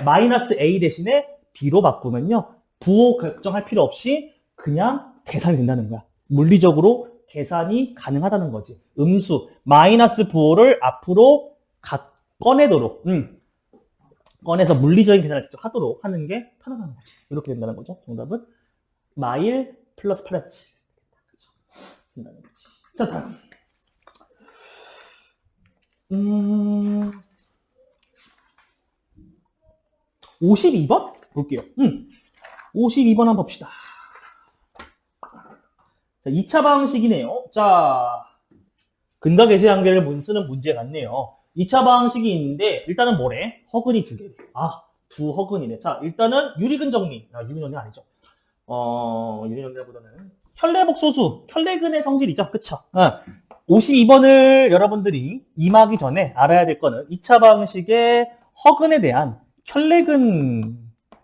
마이너스 a 대신에 b로 바꾸면요 부호 결정할 필요 없이 그냥 계산이 된다는 거야. 물리적으로 계산이 가능하다는 거지. 음수 마이너스 부호를 앞으로 꺼내도록 꺼내서 물리적인 계산을 직접 하도록 하는 게 편하다는 거지. 이렇게 된다는 거죠. 정답은 마1 플러스 8에서 7 된다는 거지. 자, 다음 52번 볼게요. 52번 한번 봅시다. 자, 2차 방식이네요. 자, 근각외세 관계를 쓰는 문제 같네요. 2차 방식이 있는데 일단은 뭐래? 허근이 두 개. 두 허근이네. 자, 일단은 유리근 정리. 유리근 정리 아니죠. 유리근 정리보다는 혈례복소수, 혈례근의 성질이죠. 그쵸? 52번을 여러분들이 임하기 전에 알아야 될 거는 2차 방식의 허근에 대한 혈례근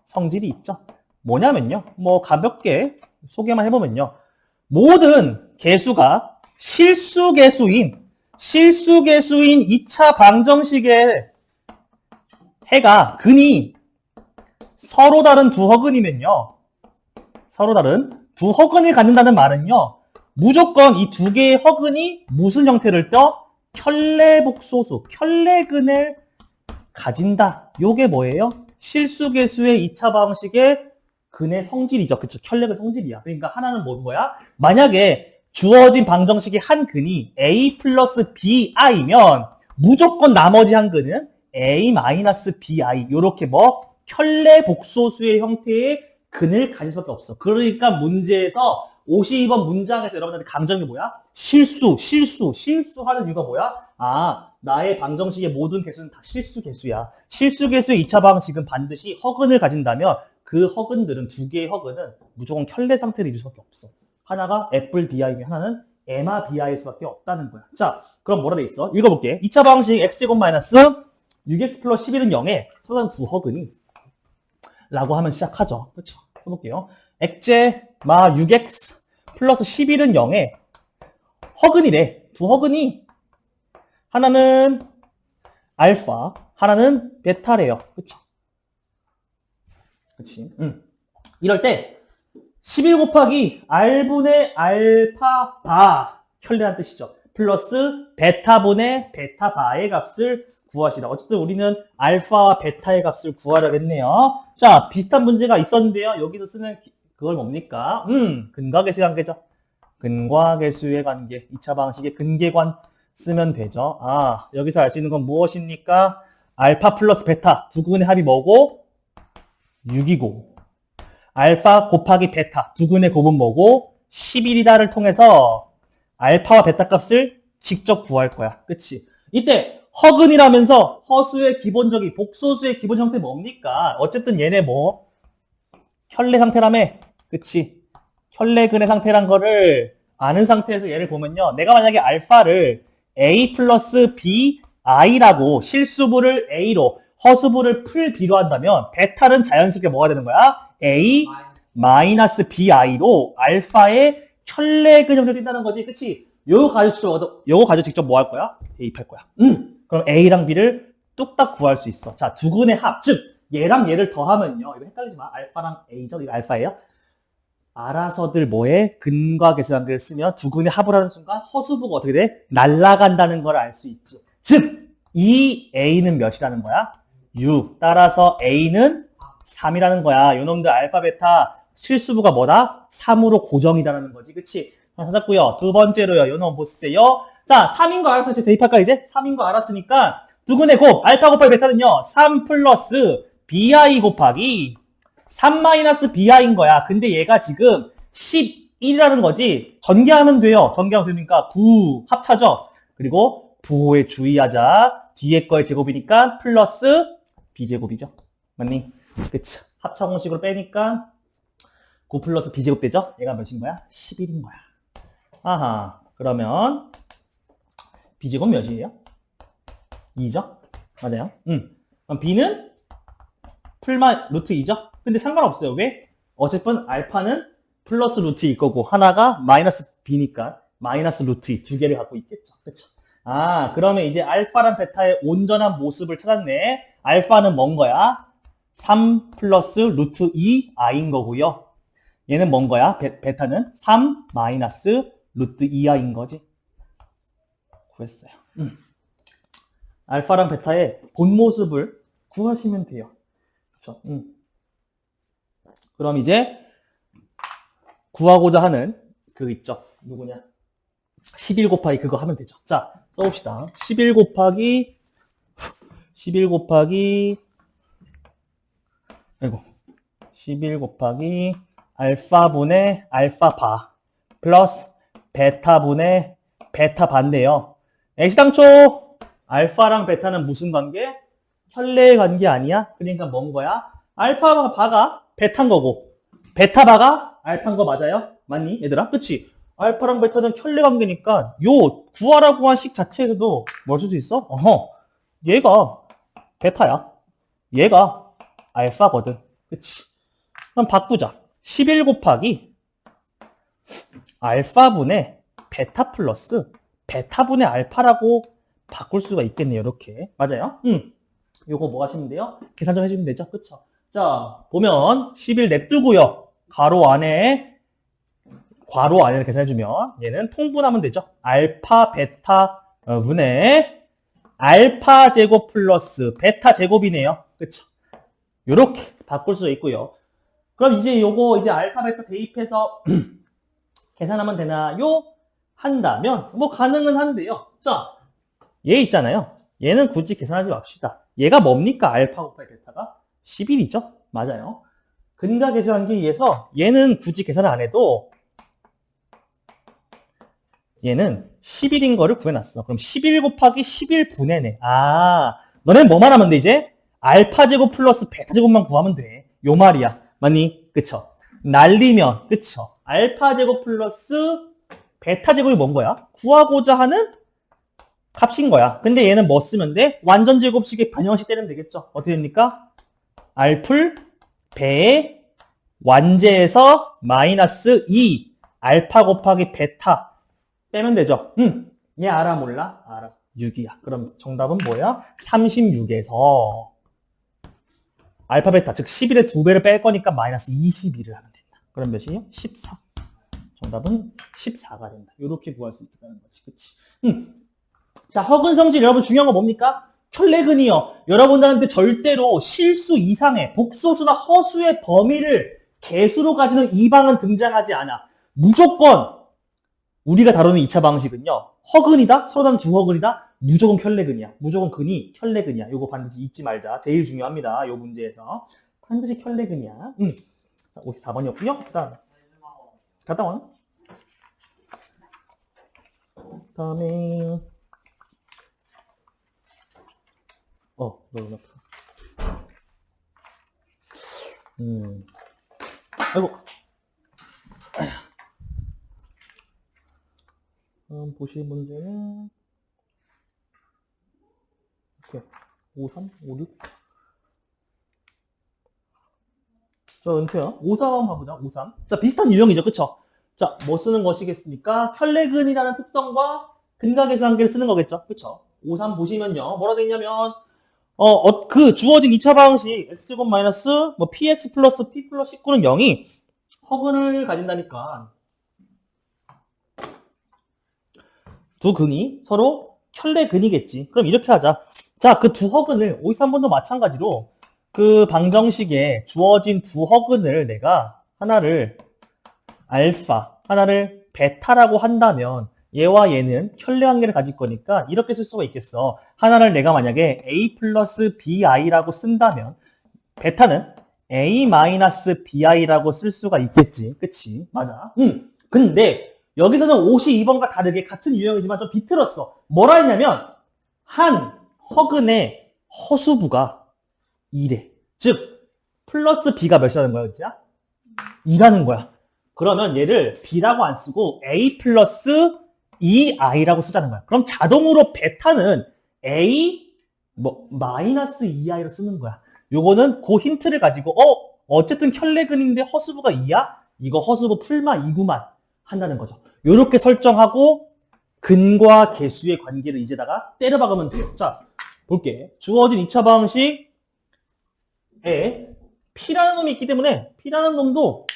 성질이 있죠. 뭐냐면요. 뭐 가볍게 소개만 해보면요. 모든 개수가 실수개수인 2차 방정식의 해가 근이 서로 다른 두 허근이면요. 서로 다른 두 허근을 갖는다는 말은요. 무조건 이 두 개의 허근이 무슨 형태를 떼어? 혈례복소수, 혈례근을 가진다. 요게 뭐예요? 실수개수의 2차 방식의 근의 성질이죠. 그쵸? 혈례근 성질이야. 그러니까 하나는 뭐야? 만약에 주어진 방정식의 한 근이 a 플러스 bi면 무조건 나머지 한 근은 a 마이너스 bi 요렇게 뭐 혈례복소수의 형태의 근을 가질 수밖에 없어. 그러니까 문제에서 52번 문장에서 여러분들한테 강조한 게 뭐야? 실수하는 이유가 뭐야? 나의 방정식의 모든 개수는 다 실수개수야. 실수개수의 2차 방식은 반드시 허근을 가진다면 그 허근들은 두 개의 허근은 무조건 혈례 상태를 이룰 수밖에 없어. 하나가 애플 bi이면 하나는 에마 bi일 수밖에 없다는 거야. 자, 그럼 뭐라 돼 있어? 읽어볼게. 2차 방식 x제곱 마이너스 6x 플러스 11은 0에 서로 두 허근이 라고 하면 시작하죠. 그렇죠? 써볼게요. 액제 마 6x 플러스 11은 0에 허근이래. 두 허근이 하나는 알파, 하나는 베타래요. 그렇죠? 그렇지? 이럴 때 11 곱하기 r분의 알파 바 혈례란 뜻이죠. 플러스 베타분의 베타 바의 값을 구하시라. 어쨌든 우리는 알파와 베타의 값을 구하려겠네요. 자, 비슷한 문제가 있었는데요. 여기서 쓰는 그걸 뭡니까? 근과계수의 관계죠. 근과계수의 관계. 2차 방식의 근계관 쓰면 되죠. 여기서 알 수 있는 건 무엇입니까? 알파 플러스 베타 두 근의 합이 뭐고? 6이고 알파 곱하기 베타 두 근의 곱은 뭐고? 11이다를 통해서 알파와 베타 값을 직접 구할 거야. 그치? 이때 허근이라면서 허수의 기본적인 복소수의 기본 형태 뭡니까? 어쨌든 얘네 뭐 혈례 상태라며. 그치? 혈례근의 상태란 거를 아는 상태에서 얘를 보면요. 내가 만약에 알파를 a 플러스 b i라고 실수부를 a로 허수부를 풀 b로 한다면 베타는 자연스럽게 뭐가 되는 거야? a 마이너스 bi로 알파의 혈내근 형태로 뛴다는 거지. 그치? 요거 가지고 직접 뭐 할 거야? 대입할 거야. 그럼 A랑 B를 뚝딱 구할 수 있어. 자, 두 근의 합. 즉, 얘랑 얘를 더하면요. 이거 헷갈리지 마. 알파랑 A죠? 이거 알파예요? 알아서들 뭐해? 근과 계수관계를 쓰면 두 근의 합을 하는 순간 허수부가 어떻게 돼? 날아간다는 걸 알 수 있지. 즉, 이 A는 몇이라는 거야? 6. 따라서 A는 3이라는 거야. 요놈들 알파, 베타 실수부가 뭐다? 3으로 고정이다라는 거지. 그치? 찾았고요. 두 번째로요. 요놈 보세요. 자, 3인 거 알았으니까 대입할까 이제? 3인 거 알았으니까 두 근의 곱, 알파 곱하기 베타는요. 3 플러스 bi 곱하기 3 마이너스 bi인 거야. 근데 얘가 지금 11이라는 거지. 전개하면 돼요. 전개하면 되니까 9 합차죠. 그리고 부호에 주의하자. 뒤에 거의 제곱이니까 플러스 b제곱이죠. 맞니? 그치. 합차 공식으로 빼니까 9 플러스 b제곱 되죠? 얘가 몇인 거야? 11인 거야. 아하. 그러면 b제곱 몇이에요? 2죠? 맞아요? 그럼 b는 풀마 루트 2죠? 근데 상관없어요. 왜? 어쨌든 알파는 플러스 루트 2 거고 하나가 마이너스 b니까 마이너스 루트 2 두 개를 갖고 있겠죠. 그렇죠? 아, 그러면 이제 알파랑 베타의 온전한 모습을 찾았네. 알파는 뭔 거야? 3 플러스 루트 2i인 거고요. 얘는 뭔 거야? 베타는 3 마이너스 루트 2i인 거지. 구했어요. 알파랑 베타의 본 모습을 구하시면 돼요. 그렇죠? 그럼 이제 구하고자 하는 그 있죠. 누구냐? 11 곱하기 그거 하면 되죠. 자, 써봅시다. 11 곱하기 아이고 11 곱하기 알파분의 알파바 플러스 베타분의 베타반인데요. 애시당초 알파랑 베타는 무슨 관계? 혈내의 관계 아니야? 그러니까 뭔 거야? 알파바가 베타인 거고 베타바가 알파인 거 맞아요? 맞니? 얘들아? 그치? 알파랑 베타는 혈내 관계니까 요 구하라고 한 식 자체에서도 뭘 쓸 수 있어? 어허, 얘가 베타야. 얘가 알파거든. 그치? 그럼 바꾸자. 11 곱하기 알파분의 베타 플러스 베타분의 알파라고 바꿀 수가 있겠네요. 이렇게. 맞아요? 요거 뭐 하시면 돼요? 계산 좀 해주면 되죠? 그쵸? 자, 보면 11 냅두고요. 괄호 안에 계산해주면 얘는 통분하면 되죠. 알파 베타 분의 알파 제곱 플러스 베타 제곱이네요. 그쵸? 요렇게 바꿀 수 있고요. 그럼 이제 요거 이제 알파 베타 대입해서 계산하면 되나요? 한다면 뭐 가능은 한데요. 자, 얘 있잖아요. 얘는 굳이 계산하지 맙시다. 얘가 뭡니까? 알파 곱하기 베타가 11이죠? 맞아요. 근과 계산하기에 의해서 얘는 굳이 계산을 안 해도 얘는 11인 거를 구해놨어. 그럼 11 곱하기 11분의네. 아, 너네 뭐만 하면 돼 이제? 알파 제곱 플러스 베타 제곱만 구하면 돼. 요 말이야. 맞니? 그쵸? 날리면 그쵸? 알파 제곱 플러스 베타 제곱이 뭔 거야? 구하고자 하는 값인 거야. 근데 얘는 뭐 쓰면 돼? 완전 제곱식의 변형식 때리면 되겠죠? 어떻게 됩니까? 알풀 배 완제에서 마이너스 2 알파 곱하기 베타 빼면 되죠. 얘 알아 몰라? 알아. 6이야. 그럼 정답은 뭐야? 36에서 알파 베타 즉 11의 2배를 뺄 거니까 마이너스 22를 하면 된다. 그럼 몇이에요? 14. 정답은 14가 된다. 이렇게 구할 수 있다는 거지. 그치? 자, 허근 성질 여러분 중요한 거 뭡니까? 혈내근이요. 여러분들한테 절대로 실수 이상의 복소수나 허수의 범위를 개수로 가지는 이 방은 등장하지 않아. 무조건 우리가 다루는 2차 방식은요. 허근이다? 서로 다른 두 허근이다? 무조건 혈내근이야. 무조건 근이 혈내근이야. 요거 반드시 잊지 말자. 제일 중요합니다. 요 문제에서. 반드시 혈내근이야. 자, 54번이었고요. 갔다 와. 다음에 너무 아프다. 아이고. 보실 문제는 이렇게 5, 3, 5, 6. 저 은퇴야. 5, 4 한번 봐보자. 5, 3. 자, 비슷한 유형이죠. 그쵸? 자, 뭐 쓰는 것이겠습니까? 켤레근이라는 특성과 근각의 관계를 쓰는 거겠죠. 그쵸? 5, 3 보시면요. 뭐라 돼 있냐면, 그 주어진 2차 방식, x제곱 마이너스, 뭐, px 플러스 p 플러스 19는 0이 허근을 가진다니까. 두 근이 서로 켤레근이겠지. 그럼 이렇게 하자. 자, 그 두 허근을 5, 3번도 마찬가지로 그 방정식에 주어진 두 허근을 내가 하나를 알파, 하나를 베타라고 한다면 얘와 얘는 켤레 관계를 가질 거니까 이렇게 쓸 수가 있겠어. 하나를 내가 만약에 a 플러스 bi라고 쓴다면 베타는 a 마이너스 bi라고 쓸 수가 있겠지. 그치? 맞아. 근데 여기서는 52번과 다르게 같은 유형이지만 좀 비틀었어. 뭐라 했냐면 한 허근의 허수부가 2래. 즉 플러스 b가 몇이라는 거야? 진짜? 2라는 거야. 그러면 얘를 b라고 안 쓰고 a 플러스 2i라고 쓰자는 거야. 그럼 자동으로 베타는 a 마이너스 2i로 쓰는 거야. 요거는 그 힌트를 가지고 어쨌든 켤레근인데 허수부가 2야? 이거 허수부 풀마 2구만 한다는 거죠. 요렇게 설정하고 근과 개수의 관계를 이제다가 때려 박으면 돼요. 자, 볼게. 주어진 2차 방식에 p라는 놈이 있기 때문에 p라는 놈도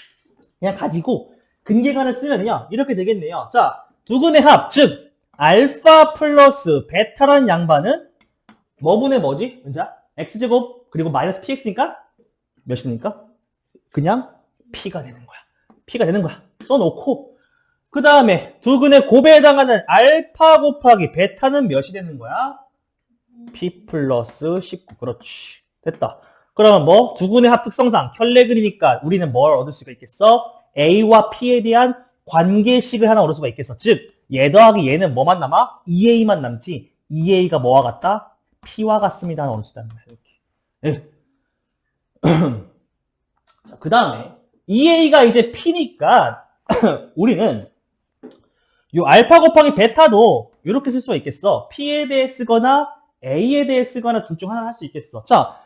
그냥 가지고 근계간을 쓰면요. 이렇게 되겠네요. 자, 두 근의 합, 즉 알파 플러스 베타라는 양반은 뭐분의 뭐지? 은자? x제곱 그리고 마이너스 px니까 몇입니까? 그냥 p가 되는 거야. p가 되는 거야. 써놓고 그 다음에 두 근의 곱에 해당하는 알파 곱하기 베타는 몇이 되는 거야? p 플러스 19. 그렇지. 됐다. 그러면 뭐? 두 근의 합 특성상 켤레근이니까 우리는 뭘 얻을 수가 있겠어? a와 p에 대한 관계식을 하나 얻을 수가 있겠어. 즉, 얘 더하기 얘는 뭐만 남아? 2a만 남지. 2a가 뭐와 같다? p와 같습니다. 하나 얻을 수 있다는 거야. 이렇게. 자, 그 다음에 2a가 이제 p니까 우리는 요 알파 곱하기 베타도 이렇게 쓸 수가 있겠어. p에 대해 쓰거나 a에 대해 쓰거나 둘 중 하나 할 수 있겠어. 자,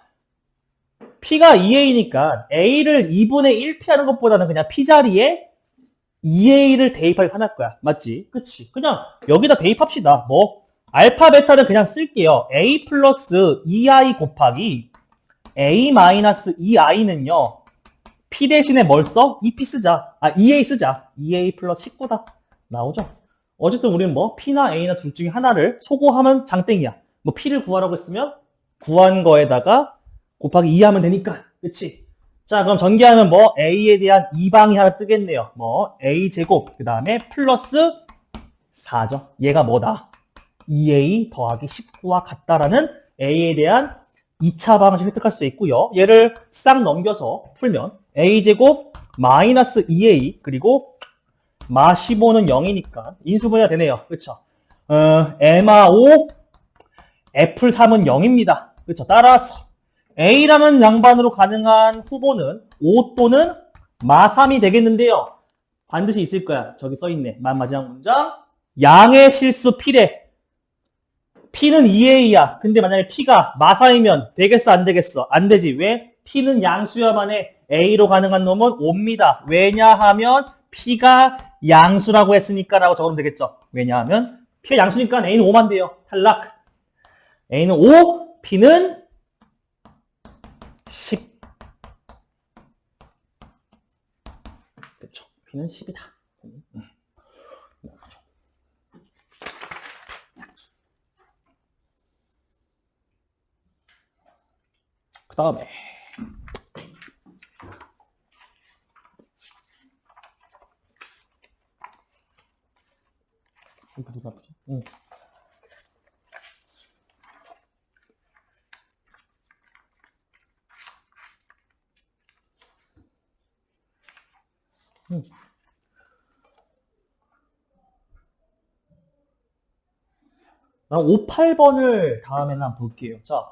p가 2a니까 a를 2분의 1 피하는 것보다는 그냥 p 자리에 2a를 대입할 편할 거야. 맞지? 그치? 그냥 여기다 대입합시다. 뭐 알파 베타는 그냥 쓸게요. a 플러스 2i 곱하기 a 마이너스 2i는요. p 대신에 뭘 써? 2p 쓰자. 2a 쓰자. 2a 플러스 19다. 나오죠? 어쨌든 우리는 뭐 p나 a나 둘 중에 하나를 소거하면 장땡이야. 뭐 p를 구하라고 했으면 구한 거에다가 곱하기 2 하면 되니까. 그치? 자, 그럼 전개하면 뭐 a에 대한 2방이 하나 뜨겠네요. 뭐 a 제곱 그 다음에 플러스 4죠. 얘가 뭐다? 2a 더하기 19와 같다라는 a에 대한 2차 방식 획득할 수 있고요. 얘를 싹 넘겨서 풀면 a 제곱 마이너스 2a 그리고 마 15는 0이니까 인수분해가 되네요. 그쵸? m마 5 애플 3은 0입니다. 그쵸? 따라서 A라는 양반으로 가능한 후보는 5 또는 마 3이 되겠는데요. 반드시 있을 거야. 저기 써있네. 마지막 문장. 양의 실수 P래. P는 2A야. 근데 만약에 P가 마 3이면 되겠어? 안 되겠어? 안 되지. 왜? P는 양수야만 해. A로 가능한 놈은 5입니다. 왜냐하면 P가 양수라고 했으니까 라고 적으면 되겠죠. 왜냐하면 P가 양수니까 A는 5만 돼요. 탈락. A는 5, P는 10. 그렇죠. P는 10이다. 그 다음에 이거 누가 보죠? 난 5, 8번을 다음에는 한번 볼게요. 자,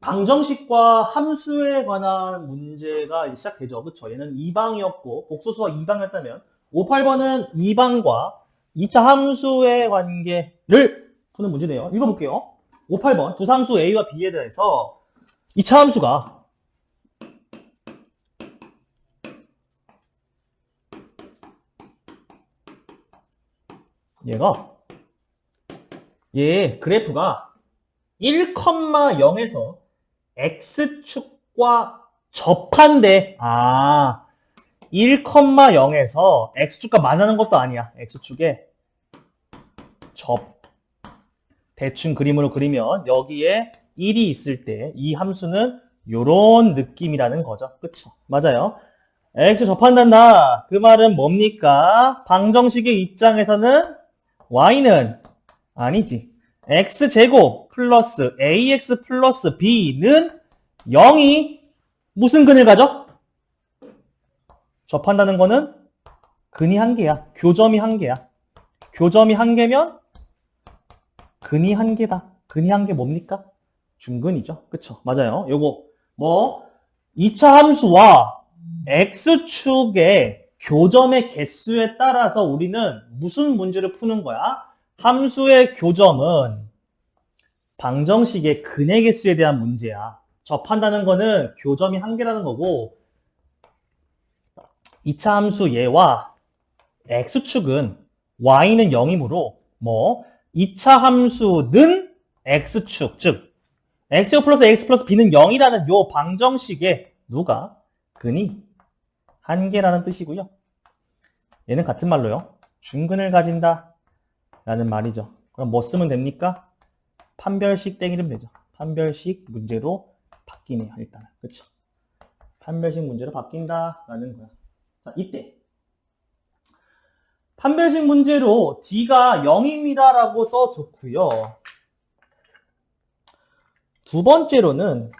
방정식과 함수에 관한 문제가 시작되죠. 그쵸? 얘는 2방이었고, 복소수와 2방이었다면, 5, 8번은 2방과 2차 함수의 관계를 푸는 문제네요. 읽어볼게요. 5, 8번. 두 상수 A와 B에 대해서 2차 함수가 얘 그래프가 1,0에서 x축과 접한대. 1,0에서 x축과 만나는 것도 아니야. x축에 대충 그림으로 그리면 여기에 1이 있을 때 이 함수는 요런 느낌이라는 거죠. 그쵸? 맞아요. x 접한단다. 그 말은 뭡니까? 방정식의 입장에서는 y는 아니지. x제곱 플러스 ax 플러스 b는 0이 무슨 근을 가져? 접한다는 거는 근이 한 개야. 교점이 한 개야. 교점이 한 개면 근이 한 개다. 근이 한 개 뭡니까? 중근이죠. 그쵸? 맞아요. 요거 2차 함수와 x축의 교점의 개수에 따라서 우리는 무슨 문제를 푸는 거야? 함수의 교점은 방정식의 근의 개수에 대한 문제야. 접한다는 거는 교점이 한 개라는 거고 2차 함수 얘와 x축은 y는 0이므로 2차 함수는 x축, 즉 x 플러스 x 플러스 b는 0이라는 요 방정식에 누가? 근이 한 개라는 뜻이고요. 얘는 같은 말로요. 중근을 가진다 라는 말이죠. 그럼 뭐 쓰면 됩니까? 판별식 땡이름 되죠. 판별식 문제로 바뀌네요. 일단은. 그쵸? 판별식 문제로 바뀐다 라는 거야. 자, 이때 판별식 문제로 d가 0입니다 라고 써줬고요. 두 번째로는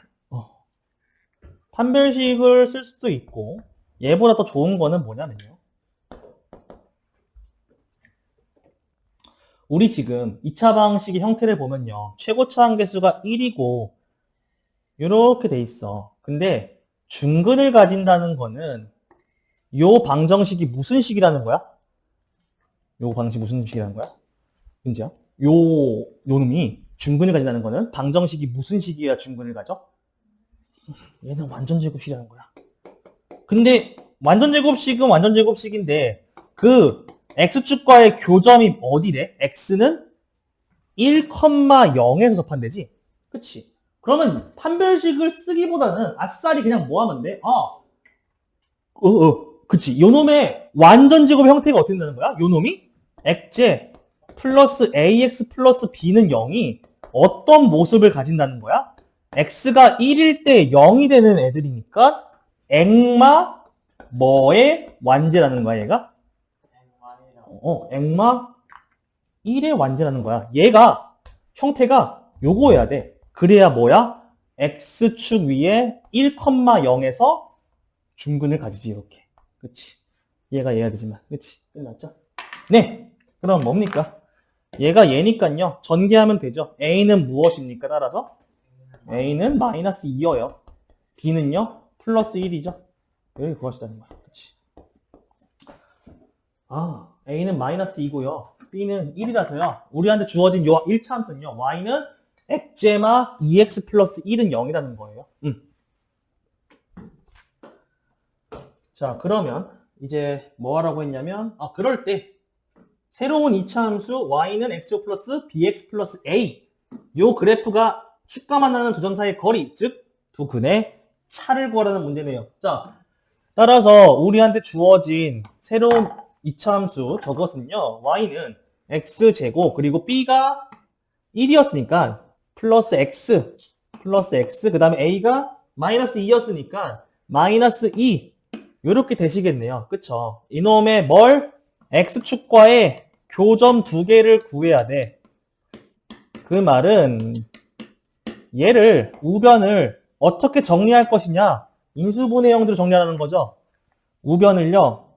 판별식을 쓸 수도 있고 얘보다 더 좋은 거는 뭐냐면요. 우리 지금 2차 방식의 형태를 보면요. 최고차 한계수가 1이고 이렇게 돼 있어. 근데 중근을 가진다는 거는 요 방정식이 무슨 식이라는 거야? 요 방정식이 무슨 식이라는 거야? 은지야? 요 놈이 중근을 가진다는 거는 방정식이 무슨 식이어야 중근을 가져? 얘는 완전 제곱식이라는 거야. 근데 완전 제곱식은 완전 제곱식인데 그 x축과의 교점이 어디래? x는 1,0에서 접한대지? 그치? 그러면 판별식을 쓰기보다는 아싸리 그냥 뭐 하면 돼? 그치. 요 놈의 완전 제곱 형태가 어떻게 된다는 거야? 요 놈이 x제 플러스 ax 플러스 b는 0이 어떤 모습을 가진다는 거야? x가 1일 때 0이 되는 애들이니까 엑마 뭐의 완제라는 거야, 얘가? 엑마 1의 완제라는 거야. 얘가 형태가 요거여야 돼. 그래야 뭐야? x축 위에 1,0에서 중근을 가지지, 이렇게. 그치? 얘가 얘야 되지만. 그치? 끝났죠? 네. 그럼 뭡니까? 얘가 얘니까요. 전개하면 되죠. a는 무엇입니까? 따라서? a는 마이너스 2여요. b는요? 플러스 1이죠. 여기 구하시다는 거야. 그치? a는 마이너스 2고요. b는 1이라서요. 우리한테 주어진 요 1차 함수는요. y는 x제마 2x 플러스 1은 0이라는 거예요. 자, 그러면 이제 뭐 하라고 했냐면 그럴 때 새로운 2차 함수 y는 x제곱 플러스 bx 플러스 a 요 그래프가 축과 만나는 두 점 사이의 거리, 즉 두 근의 차를 구하라는 문제네요. 자, 따라서 우리한테 주어진 새로운 2차 함수 저것은요. y는 x제곱 그리고 b가 1이었으니까 플러스 x 그 다음에 a가 마이너스 2였으니까 마이너스 2 요렇게 되시겠네요. 그쵸? 이놈의 x축과의 교점 두 개를 구해야 돼. 그 말은 얘를 우변을 어떻게 정리할 것이냐? 인수분해 형태로 정리하는 거죠. 우변을요.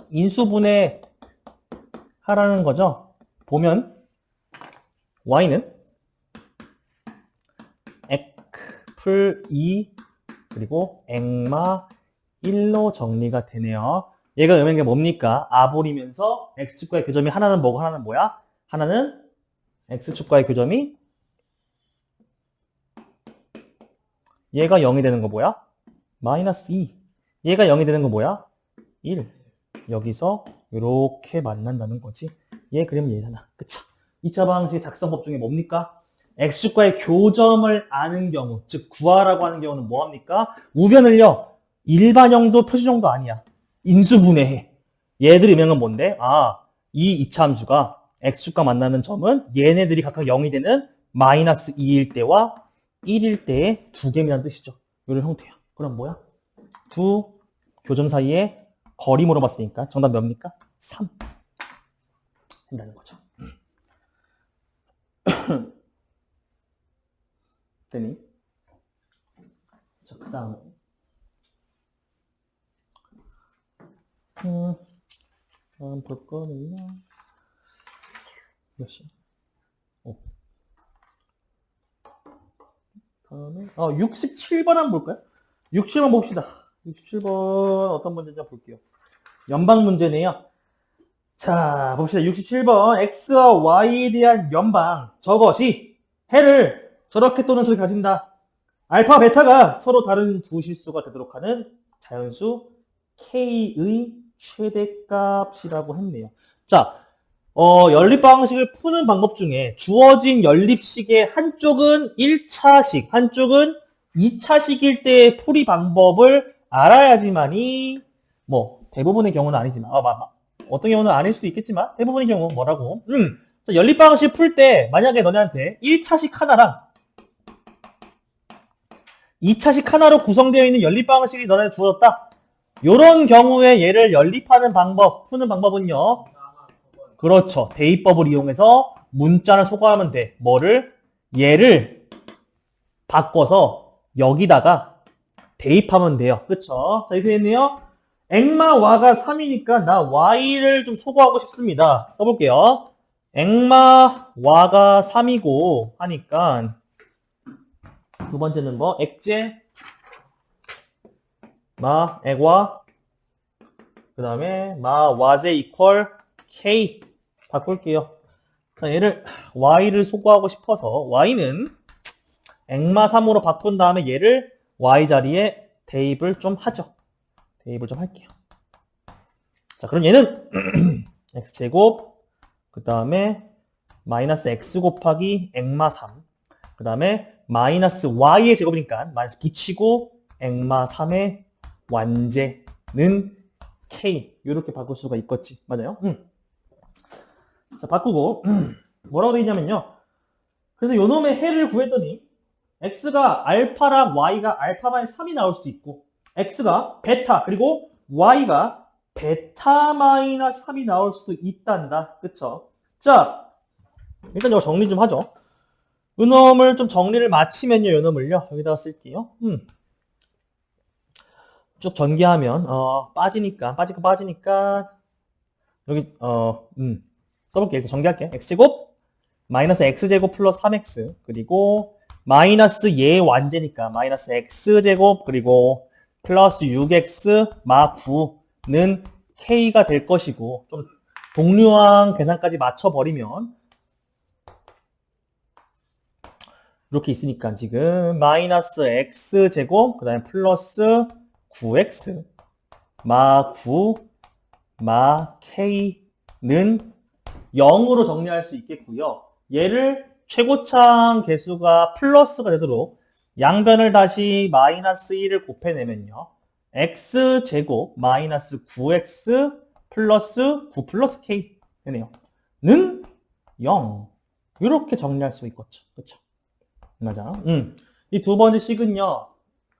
인수분해 하라는 거죠. 보면 y는 풀 2 그리고 엑마 1로 정리가 되네요. 얘가 의미하는 게 뭡니까? 아볼이면서 x축과의 교점이 하나는 뭐고 하나는 뭐야? 하나는 x축과의 교점이 얘가 0이 되는 거 뭐야? 마이너스 2. 얘가 0이 되는 거 뭐야? 1. 여기서 이렇게 만난다는 거지. 얘 그리면 얘잖아. 그쵸? 2차 방식 작성법 중에 뭡니까? x축과의 교점을 아는 경우, 즉 구하라고 하는 경우는 뭐합니까? 우변을요, 일반형도 표시정도 아니야. 인수분해해. 얘들 의미는 뭔데? 이 2차 함수가 x축과 만나는 점은 얘네들이 각각 0이 되는 마이너스 2일 때와 1일 때의 두 개미란 뜻이죠. 이런 형태야. 그럼 뭐야? 두 교점 사이에 거리 물어봤으니까 정답 몇입니까? 3 된다는 거죠. 됐니? 자, 그 다음에 다음 볼 거는요. 몇 시? 다음에 67번 한번 볼까요? 67번 봅시다. 67번 어떤 문제인지 한번 볼게요. 연방 문제네요. 자, 봅시다. 67번 x와 y에 대한 연방. 저것이 해를 저렇게 또는 저렇게 가진다. 알파, 베타가 서로 다른 두 실수가 되도록 하는 자연수 k의 최대값이라고 했네요. 자, 연립방식을 푸는 방법 중에 주어진 연립식의 한쪽은 1차식, 한쪽은 2차식일 때의 풀이 방법을 알아야지만이 대부분의 경우는 아니지만 어떤 경우는 아닐 수도 있겠지만 대부분의 경우 뭐라고? 자, 연립방식 풀 때 만약에 너네한테 1차식 하나랑 2차식 하나로 구성되어 있는 연립방식이 너네한테 주어졌다. 요런 경우에 얘를 연립하는 방법, 푸는 방법은요. 그렇죠. 대입법을 이용해서 문자를 소거하면 돼. 뭐를? 얘를 바꿔서 여기다가 대입하면 돼요. 그쵸? 자, 이렇게 됐네요. 엑마 와가 3이니까 나 y를 좀 소거하고 싶습니다. 써볼게요. 엑마 와가 3이고 하니까 두 번째는 뭐? 액제 마 액와 그 다음에 마 와제 이퀄 k 바꿀게요. 얘를 y를 소거하고 싶어서 y는 엑마 3으로 바꾼 다음에 얘를 y 자리에 대입을 좀 하죠. 대입을 좀 할게요. 자, 그럼 얘는 x제곱 그 다음에 마이너스 x 곱하기 엑마 3 그 다음에 마이너스 y의 제곱이니까 마이너스 붙이고 엑마 3의 완제는 k 이렇게 바꿀 수가 있겠지. 맞아요? 자, 바꾸고 뭐라고 되어 있냐면요. 그래서 요놈의 해를 구했더니 x가 알파랑 y가 알파 마이너스 3이 나올 수도 있고 x가 베타 그리고 y가 베타 마이너스 3이 나올 수도 있단다. 그쵸? 자, 일단 이거 정리 좀 하죠. 요놈을 좀 정리를 마치면요. 요놈을요. 여기다가 쓸게요. 쭉 전개하면 빠지니까 여기 써볼게요. 이렇게 전개할게요. x제곱 마이너스 x제곱 플러스 3x 그리고 마이너스 얘 완제니까 마이너스 x제곱 그리고 플러스 6x 마 9는 k가 될 것이고 좀 동류항 계산까지 맞춰버리면 이렇게 있으니까 지금 마이너스 x제곱 그 다음에 플러스 9x 마 9 마 k는 0으로 정리할 수 있겠고요. 얘를 최고창 개수가 플러스가 되도록 양변을 다시 마이너스 1을 곱해내면요. x제곱 마이너스 9x 플러스 9 플러스 k 되네요. 는 0. 이렇게 정리할 수 있겠죠. 그렇죠? 맞아. 이 두 번째 식은요.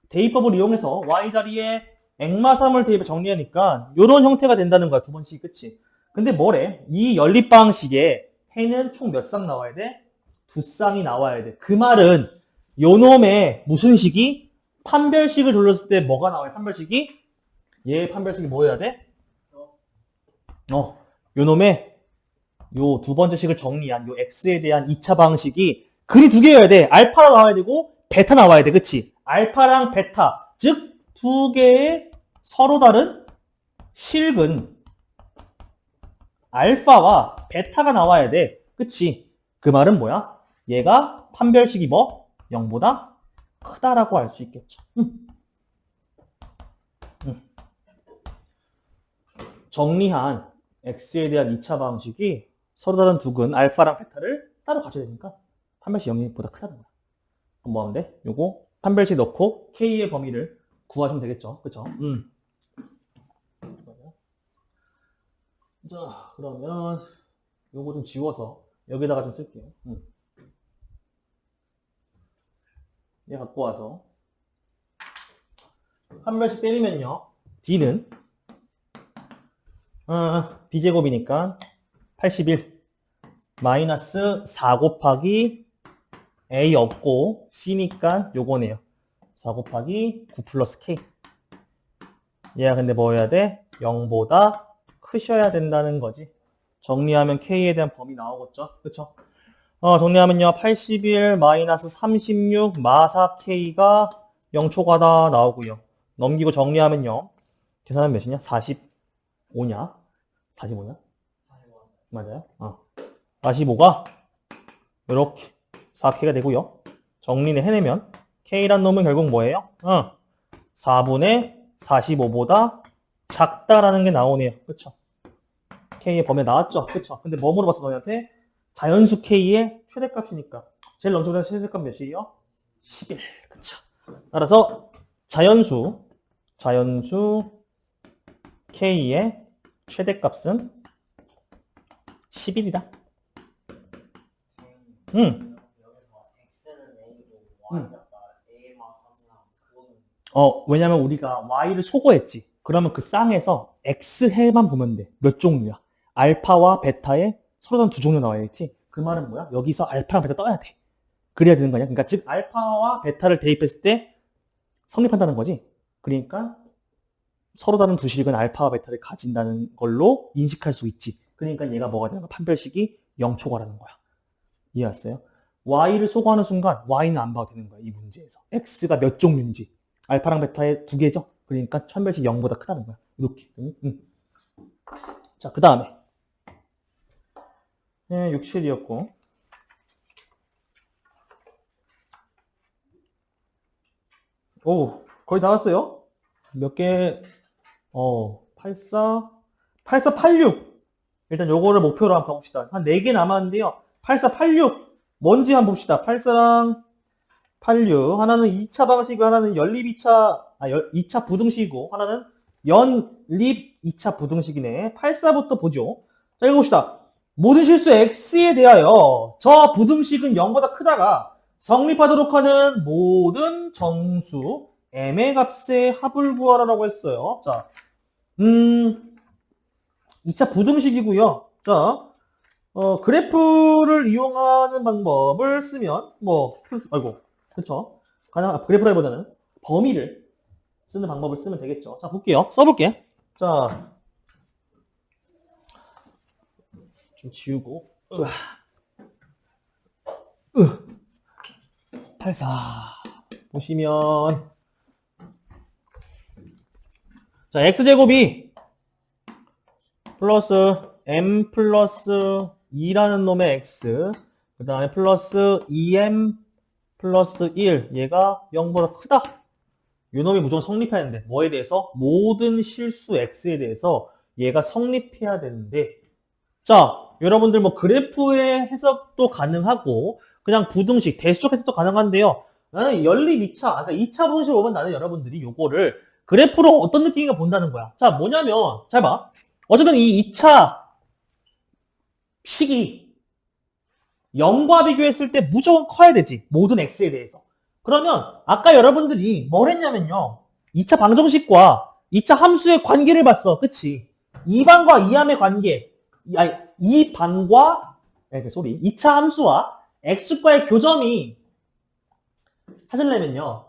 대입법을 이용해서 y 자리에 엑마 3을 대입해 정리하니까 이런 형태가 된다는 거야. 두 번째 식. 그치? 근데 뭐래? 이 연립 방식에 해는 총 몇 쌍 나와야 돼? 두 쌍이 나와야 돼. 그 말은 요놈의 무슨 식이? 판별식을 돌렸을 때 뭐가 나와요? 판별식이? 얘 판별식이 뭐여야 돼? 요놈의 요 두 번째 식을 정리한 요 x에 대한 2차 방식이 근이 두 개여야 돼. 알파가 나와야 되고 베타 나와야 돼. 그치? 알파랑 베타 즉 두 개의 서로 다른 실근 알파와 베타가 나와야 돼. 그치? 그 말은 뭐야? 얘가 판별식이 뭐? 0보다 크다라고 할 수 있겠죠. 정리한 x에 대한 2차 방식이 서로 다른 두 근 알파랑 베타를 따로 가져야 되니까 판별식 0보다 크다는 거야. 그럼 뭐 하면 돼? 요거 판별식 넣고 k의 범위를 구하시면 되겠죠. 그쵸? 자, 그러면 요거 좀 지워서 여기다가 좀 쓸게요. 얘 갖고 와서 판별식 때리면요. d는 b제곱이니까 81 마이너스 4 곱하기 a 없고 c니까 요거네요. 4 곱하기 9 플러스 k. 얘가 근데 뭐 해야 돼? 0보다 크셔야 된다는 거지. 정리하면 k에 대한 범위 나오겠죠? 그쵸? 정리하면요. 81 마이너스 36 마사 k가 0초가다 나오고요. 넘기고 정리하면요. 계산하면 몇이냐? 45냐? 45냐? 맞아요? 45가 이렇게 4k가 되고요. 정리를 해내면 k란 놈은 결국 뭐예요? 4분의 45보다 작다라는 게 나오네요. 그쵸? k의 범위 나왔죠? 그쵸? 근데 뭐 물어봤어 너희한테? 자연수 k의 최대값이니까 제일 넘쳐나는 최대값 몇이에요? 11. 그쵸? 따라서 자연수 k의 최대값은 11이다. 왜냐면 우리가 y를 소거했지. 그러면 그 쌍에서 x해만 보면 돼. 몇 종류야? 알파와 베타에 서로 다른 두 종류 나와 있지. 그 말은 뭐야? 여기서 알파랑 베타 떠야 돼. 그래야 되는 거 아니야? 그러니까 즉 알파와 베타를 대입했을 때 성립한다는 거지. 그러니까 서로 다른 두 식은 알파와 베타를 가진다는 걸로 인식할 수 있지. 그러니까 얘가 뭐가 되는 거야? 판별식이 0초과라는 거야. 이해했어요? y를 소거하는 순간 y는 안 봐도 되는 거야. 이 문제에서. x가 몇 종류인지. 알파랑 베타의 두 개죠? 그러니까 판별식 0보다 크다는 거야. 이렇게. 자, 그 다음에 6, 7이었고 오, 거의 다 왔어요. 몇 개, 84, 86. 일단 요거를 목표로 한번 가봅시다. 한 4개 남았는데요. 84, 86. 뭔지 한번 봅시다. 84랑 86. 하나는 2차 방식이고, 하나는 연립 2차 부등식이고, 하나는 연립 2차 부등식이네. 84부터 보죠. 자, 읽어봅시다. 모든 실수 x에 대하여 저 부등식은 0보다 크다가 성립하도록 하는 모든 정수 m의 값의 합을 구하라라고 했어요. 자, 2차 부등식이고요. 자, 그래프를 이용하는 방법을 쓰면 그쵸? 그래프라기보다는 범위를 쓰는 방법을 쓰면 되겠죠. 자, 볼게요. 써볼게. 자, 좀 지우고 84 보시면 자 x제곱이 플러스 m 플러스 2라는 놈의 x 그 다음에 플러스 2m 플러스 1 얘가 0보다 크다. 요 놈이 무조건 성립해야 되는데 뭐에 대해서? 모든 실수 x에 대해서 얘가 성립해야 되는데 자 여러분들 뭐 그래프의 해석도 가능하고 그냥 부등식 대수적 해석도 가능한데요. 나는 연립 2차, 그러니까 2차 부등식을 오면 나는 여러분들이 요거를 그래프로 어떤 느낌인가 본다는 거야. 자, 뭐냐면, 잘 봐. 어쨌든 이 2차 식이 0과 비교했을 때 무조건 커야 되지. 모든 x에 대해서. 그러면 아까 여러분들이 뭘 했냐면요. 2차 방정식과 2차 함수의 관계를 봤어. 그치? 2반과 2함의 관계. 2반과 2차 함수와 x과의 교점이 찾으려면요.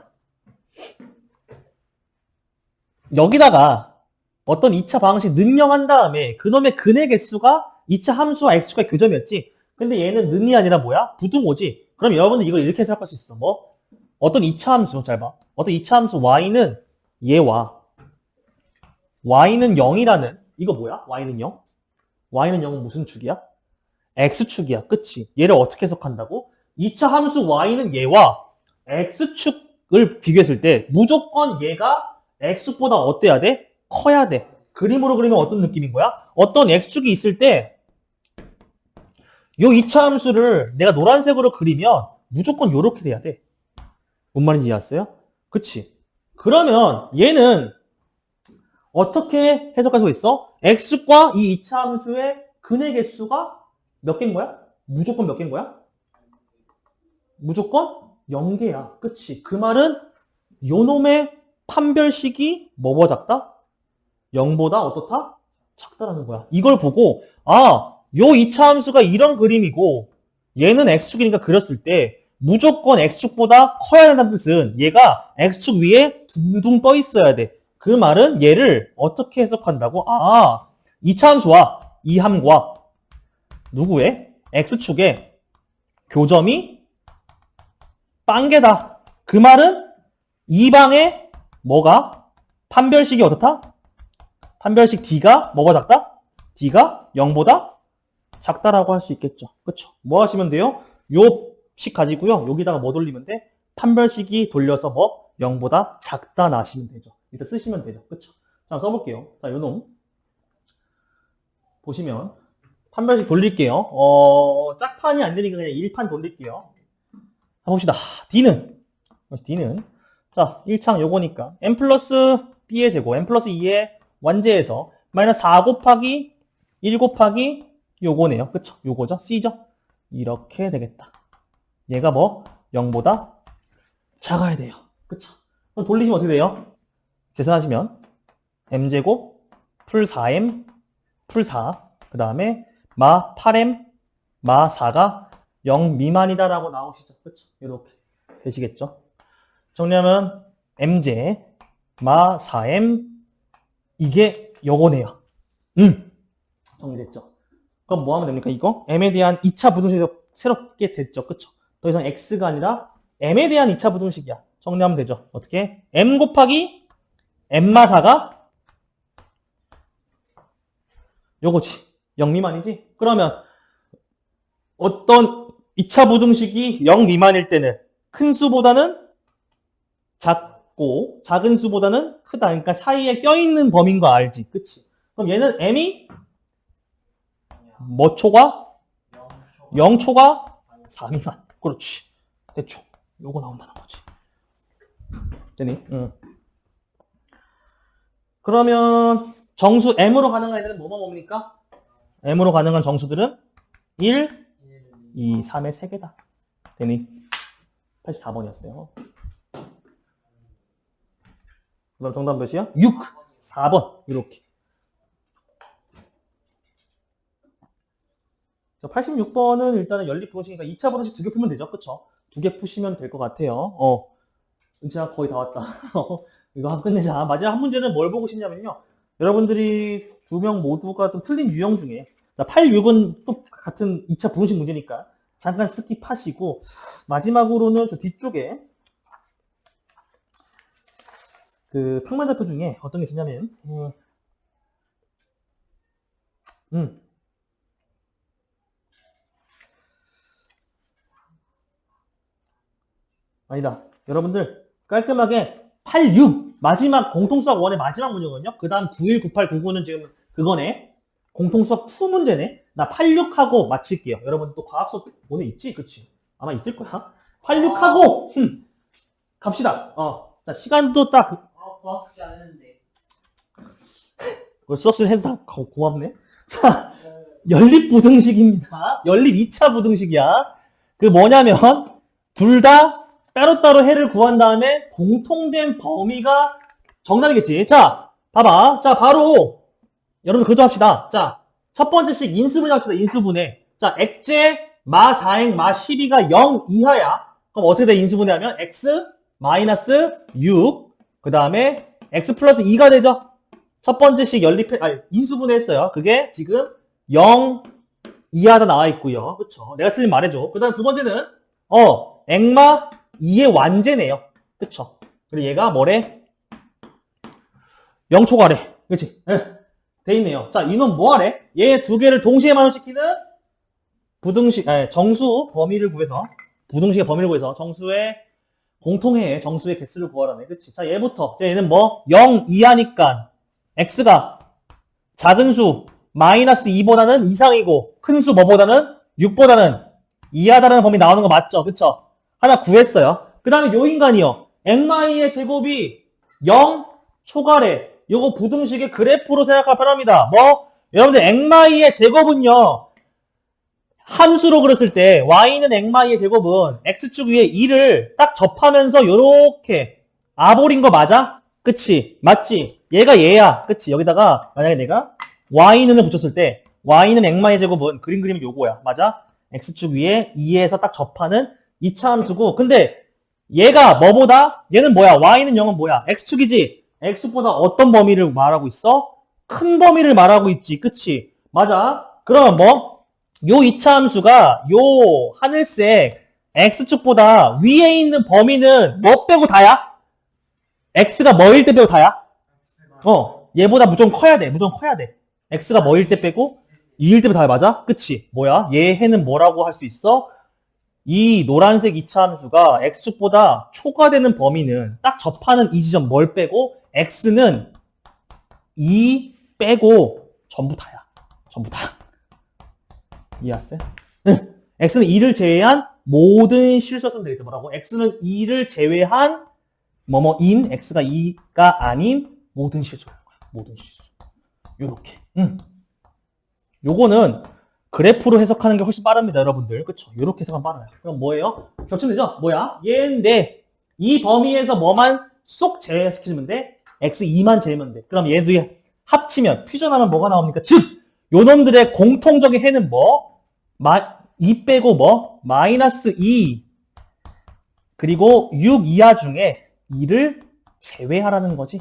여기다가 어떤 2차 방식 능령한 다음에 그놈의 근의 개수가 2차 함수와 x과의 교점이었지. 근데 얘는 능이 아니라 뭐야? 부등호지. 그럼 여러분들 이걸 이렇게 생각할 수 있어. 뭐? 어떤 2차 함수, 잘 봐. 어떤 2차 함수 y는 얘와 y는 0이라는 이거 뭐야? y는 0? y는 0은 무슨 축이야? x축이야. 그치? 얘를 어떻게 해석한다고? 2차 함수 y는 얘와 x축을 비교했을 때 무조건 얘가 x보다 어때야 돼? 커야 돼. 그림으로 그리면 어떤 느낌인 거야? 어떤 x축이 있을 때 요 2차 함수를 내가 노란색으로 그리면 무조건 요렇게 돼야 돼. 뭔 말인지 이해했어요? 그치? 그러면 얘는 어떻게 해석할 수가 있어? x축과 이 2차 함수의 근의 개수가 몇 개인 거야? 무조건 몇 개인 거야? 무조건 0개야. 그치? 그 말은 요놈의 판별식이 뭐보다 작다? 0보다 어떻다? 작다라는 거야. 이걸 보고 아, 요 2차 함수가 이런 그림이고 얘는 x축이니까 그렸을 때 무조건 x축보다 커야 된다는 뜻은 얘가 x축 위에 둥둥 떠 있어야 돼. 그 말은 얘를 어떻게 해석한다고? 아, 2차 함수와 이 함과 누구의? x축의 교점이 빵개다. 그 말은 이 방에 뭐가? 판별식이 어떻다? 판별식 D가 뭐가 작다? D가 0보다 작다라고 할 수 있겠죠. 그쵸? 뭐 하시면 돼요? 요 식 가지고요. 여기다가 뭐 돌리면 돼? 판별식이 돌려서 뭐? 0보다 작다 나시면 되죠. 일단 쓰시면 되죠. 그쵸? 자, 써볼게요. 자, 요놈. 보시면 판별식 돌릴게요. 짝판이 안 되니까 그냥 1판 돌릴게요. 자, 봅시다. D는 자, 1창 요거니까 n 플러스 b의 제곱, n 플러스 2의 완제에서 마이너스 4 곱하기 1 곱하기 요거네요. 그쵸? 요거죠? C죠? 이렇게 되겠다. 얘가 뭐? 0보다 작아야 돼요. 그쵸? 그럼 돌리시면 어떻게 돼요? 계산하시면 m제곱 풀 4m 풀 4, 그 다음에 마 8m 마 4가 0 미만이다라고 나오시죠. 그쵸? 이렇게 되시겠죠? 정리하면 m제 마 4m 이게 요거네요. 정리됐죠? 그럼 뭐 하면 됩니까? 이거 m에 대한 2차 부등식이 새롭게 됐죠. 그쵸? 더 이상 x가 아니라 m에 대한 2차 부등식이야. 정리하면 되죠. 어떻게? m 곱하기 m마 4가 요거지. 0 미만이지? 그러면 어떤 2차 부등식이 0 미만일 때는 큰 수보다는 작고 작은 수보다는 크다. 그러니까 사이에 껴있는 범위인 거 알지? 그치? 그럼 얘는 m이 뭐 초과? 0초가 4 미만. 그렇지. 대충 요거 나온다는 거지. 되니? 응. 그러면 정수 m으로 가능한 애들은 뭡니까? m으로 가능한 정수들은 1, 2, 3의 3개다. 되니? 84번이었어요. 그럼 정답 몇이야? 6, 4번. 이렇게. 86번은 일단은 연립부등식이니까 2차 부등식 2개 풀면 되죠. 그쵸? 2개 푸시면 될 것 같아요. 은채야 거의 다 왔다. 이거 한번 끝내자. 마지막 한 문제는 뭘 보고 싶냐면요. 여러분들이 2명 모두가 좀 틀린 유형 중에 8, 6은 또 같은 2차 부등식 문제니까 잠깐 스킵하시고 마지막으로는 저 뒤쪽에 그 평면대표 중에 어떤 게 있었냐면 아니다. 여러분들 깔끔하게 8, 6 마지막 공통수학 1의 마지막 문제거든요. 그 다음 9, 1, 9, 8, 9, 9는 지금 그거네. 공통수학 2 문제네. 나 8, 6하고 마칠게요. 여러분 또 과학수업 1에 있지? 그치? 아마 있을 거야. 8, 6하고 갑시다. 자 시간도 딱 과학수지 안 했는데. 수학실 해서 다 고맙네. 자, 연립부등식입니다. 연립 2차 부등식이야. 그 뭐냐면 둘 다 따로따로 해를 구한 다음에 공통된 범위가 정답이겠지. 자, 봐봐. 자, 바로 여러분 그거 합시다. 자, 첫 번째식 인수분해 합시다. 인수분해. 자, 액제 마 4행 마 12가 0 이하야. 그럼 어떻게 돼? 인수분해하면 x 마이너스 6 그 다음에 x 플러스 2가 되죠. 첫 번째식 인수분해 했어요. 그게 지금 0 이하다 나와 있고요. 그쵸? 내가 틀린 말해줘. 그 다음 두 번째는 액마 2의 완제네요. 그쵸? 그리고 얘가 뭐래? 0초가래. 그치? 돼 있네요. 자, 이놈 뭐하래? 얘 두 개를 동시에 마련시키는 부등식, 정수 범위를 구해서, 부등식의 범위를 구해서 정수의 공통의 정수의 개수를 구하라네. 그치? 자, 얘부터. 얘는 뭐? 0 이하니까 x가 작은 수 마이너스 2보다는 이상이고 큰 수 뭐보다는 6보다는 이하다라는 범위 나오는 거 맞죠? 그쵸? 하나 구했어요. 그 다음에 요 인간이요. 엑마이의 제곱이 0 초과래. 요거 부등식의 그래프로 생각하면 편합니다. 뭐? 여러분들 엑마이의 제곱은요. 함수로 그렸을 때 y는 엑마이의 제곱은 x축 위에 2를 딱 접하면서 요렇게 아볼인 거 맞아? 그치? 맞지? 얘가 얘야. 그치? 여기다가 만약에 내가 y는을 붙였을 때 y는 엑마이의 제곱은 그림 그리면 요거야. 맞아? x축 위에 2에서 딱 접하는 2차 함수고 근데 얘가 뭐보다? 얘는 뭐야? y는 0은 뭐야? x축이지? x축보다 어떤 범위를 말하고 있어? 큰 범위를 말하고 있지. 그치? 맞아? 그러면 뭐? 요 2차 함수가 요 하늘색 x축보다 위에 있는 범위는 뭐 빼고 다야? x가 뭐일 때 빼고 다야? 얘보다 무조건 커야 돼. 무조건 커야 돼. x가 뭐일 때 빼고 2일 때 빼고 다야. 맞아? 그치? 뭐야? 얘는 뭐라고 할 수 있어? 이 노란색 2차 함수가 x축보다 초과되는 범위는 딱 접하는 이 지점 뭘 빼고 x는 2 빼고 전부 다야. 전부 다. 이해했어요? x는 2를 제외한 모든 실수를 쓰면 되겠다. 뭐라고? x는 2를 제외한 뭐뭐인 x가 2가 아닌 모든 실수라는 거야. 모든 실수. 요렇게. 요거는 그래프로 해석하는 게 훨씬 빠릅니다, 여러분들. 그쵸? 요렇게 해석하면 빠르요. 그럼 뭐예요? 겹치면 되죠? 뭐야? 얘인데 이 범위에서 뭐만 쏙 제외시키면 돼? x2만 제외면 돼. 그럼 얘도 합치면 퓨전하면 뭐가 나옵니까? 즉 요놈들의 공통적인 해는 뭐? 2 빼고 뭐? 마이너스 2 그리고 6 이하 중에 2를 제외하라는 거지.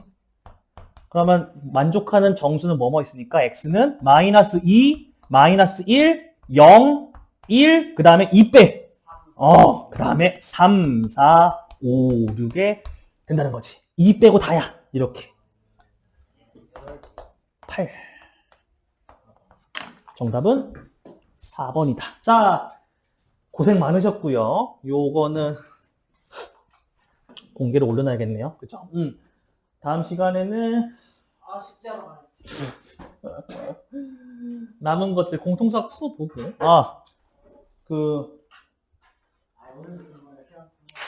그러면 만족하는 정수는 뭐뭐 있으니까 x는 마이너스 2, 마이너스 1, 0, 1, 그 다음에 2 빼. 그 다음에 3, 4, 5, 6에 된다는 거지. 2 빼고 다야. 이렇게. 8. 정답은 4번이다. 자, 고생 많으셨고요. 요거는 공개를 올려놔야겠네요. 그죠? 다음 시간에는 숙제하러 가야지. 남은 것들 공통수학 푸 보고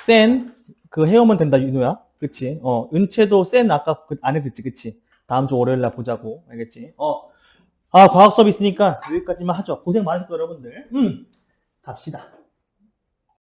센 그 해오면 된다 윤우야. 그치? 은채도 센 아까 안 해듣지. 그치? 다음 주 월요일날 보자고. 알겠지? 과학 수업 있으니까 여기까지만 하죠. 고생 많으셨고 여러분들. 갑시다.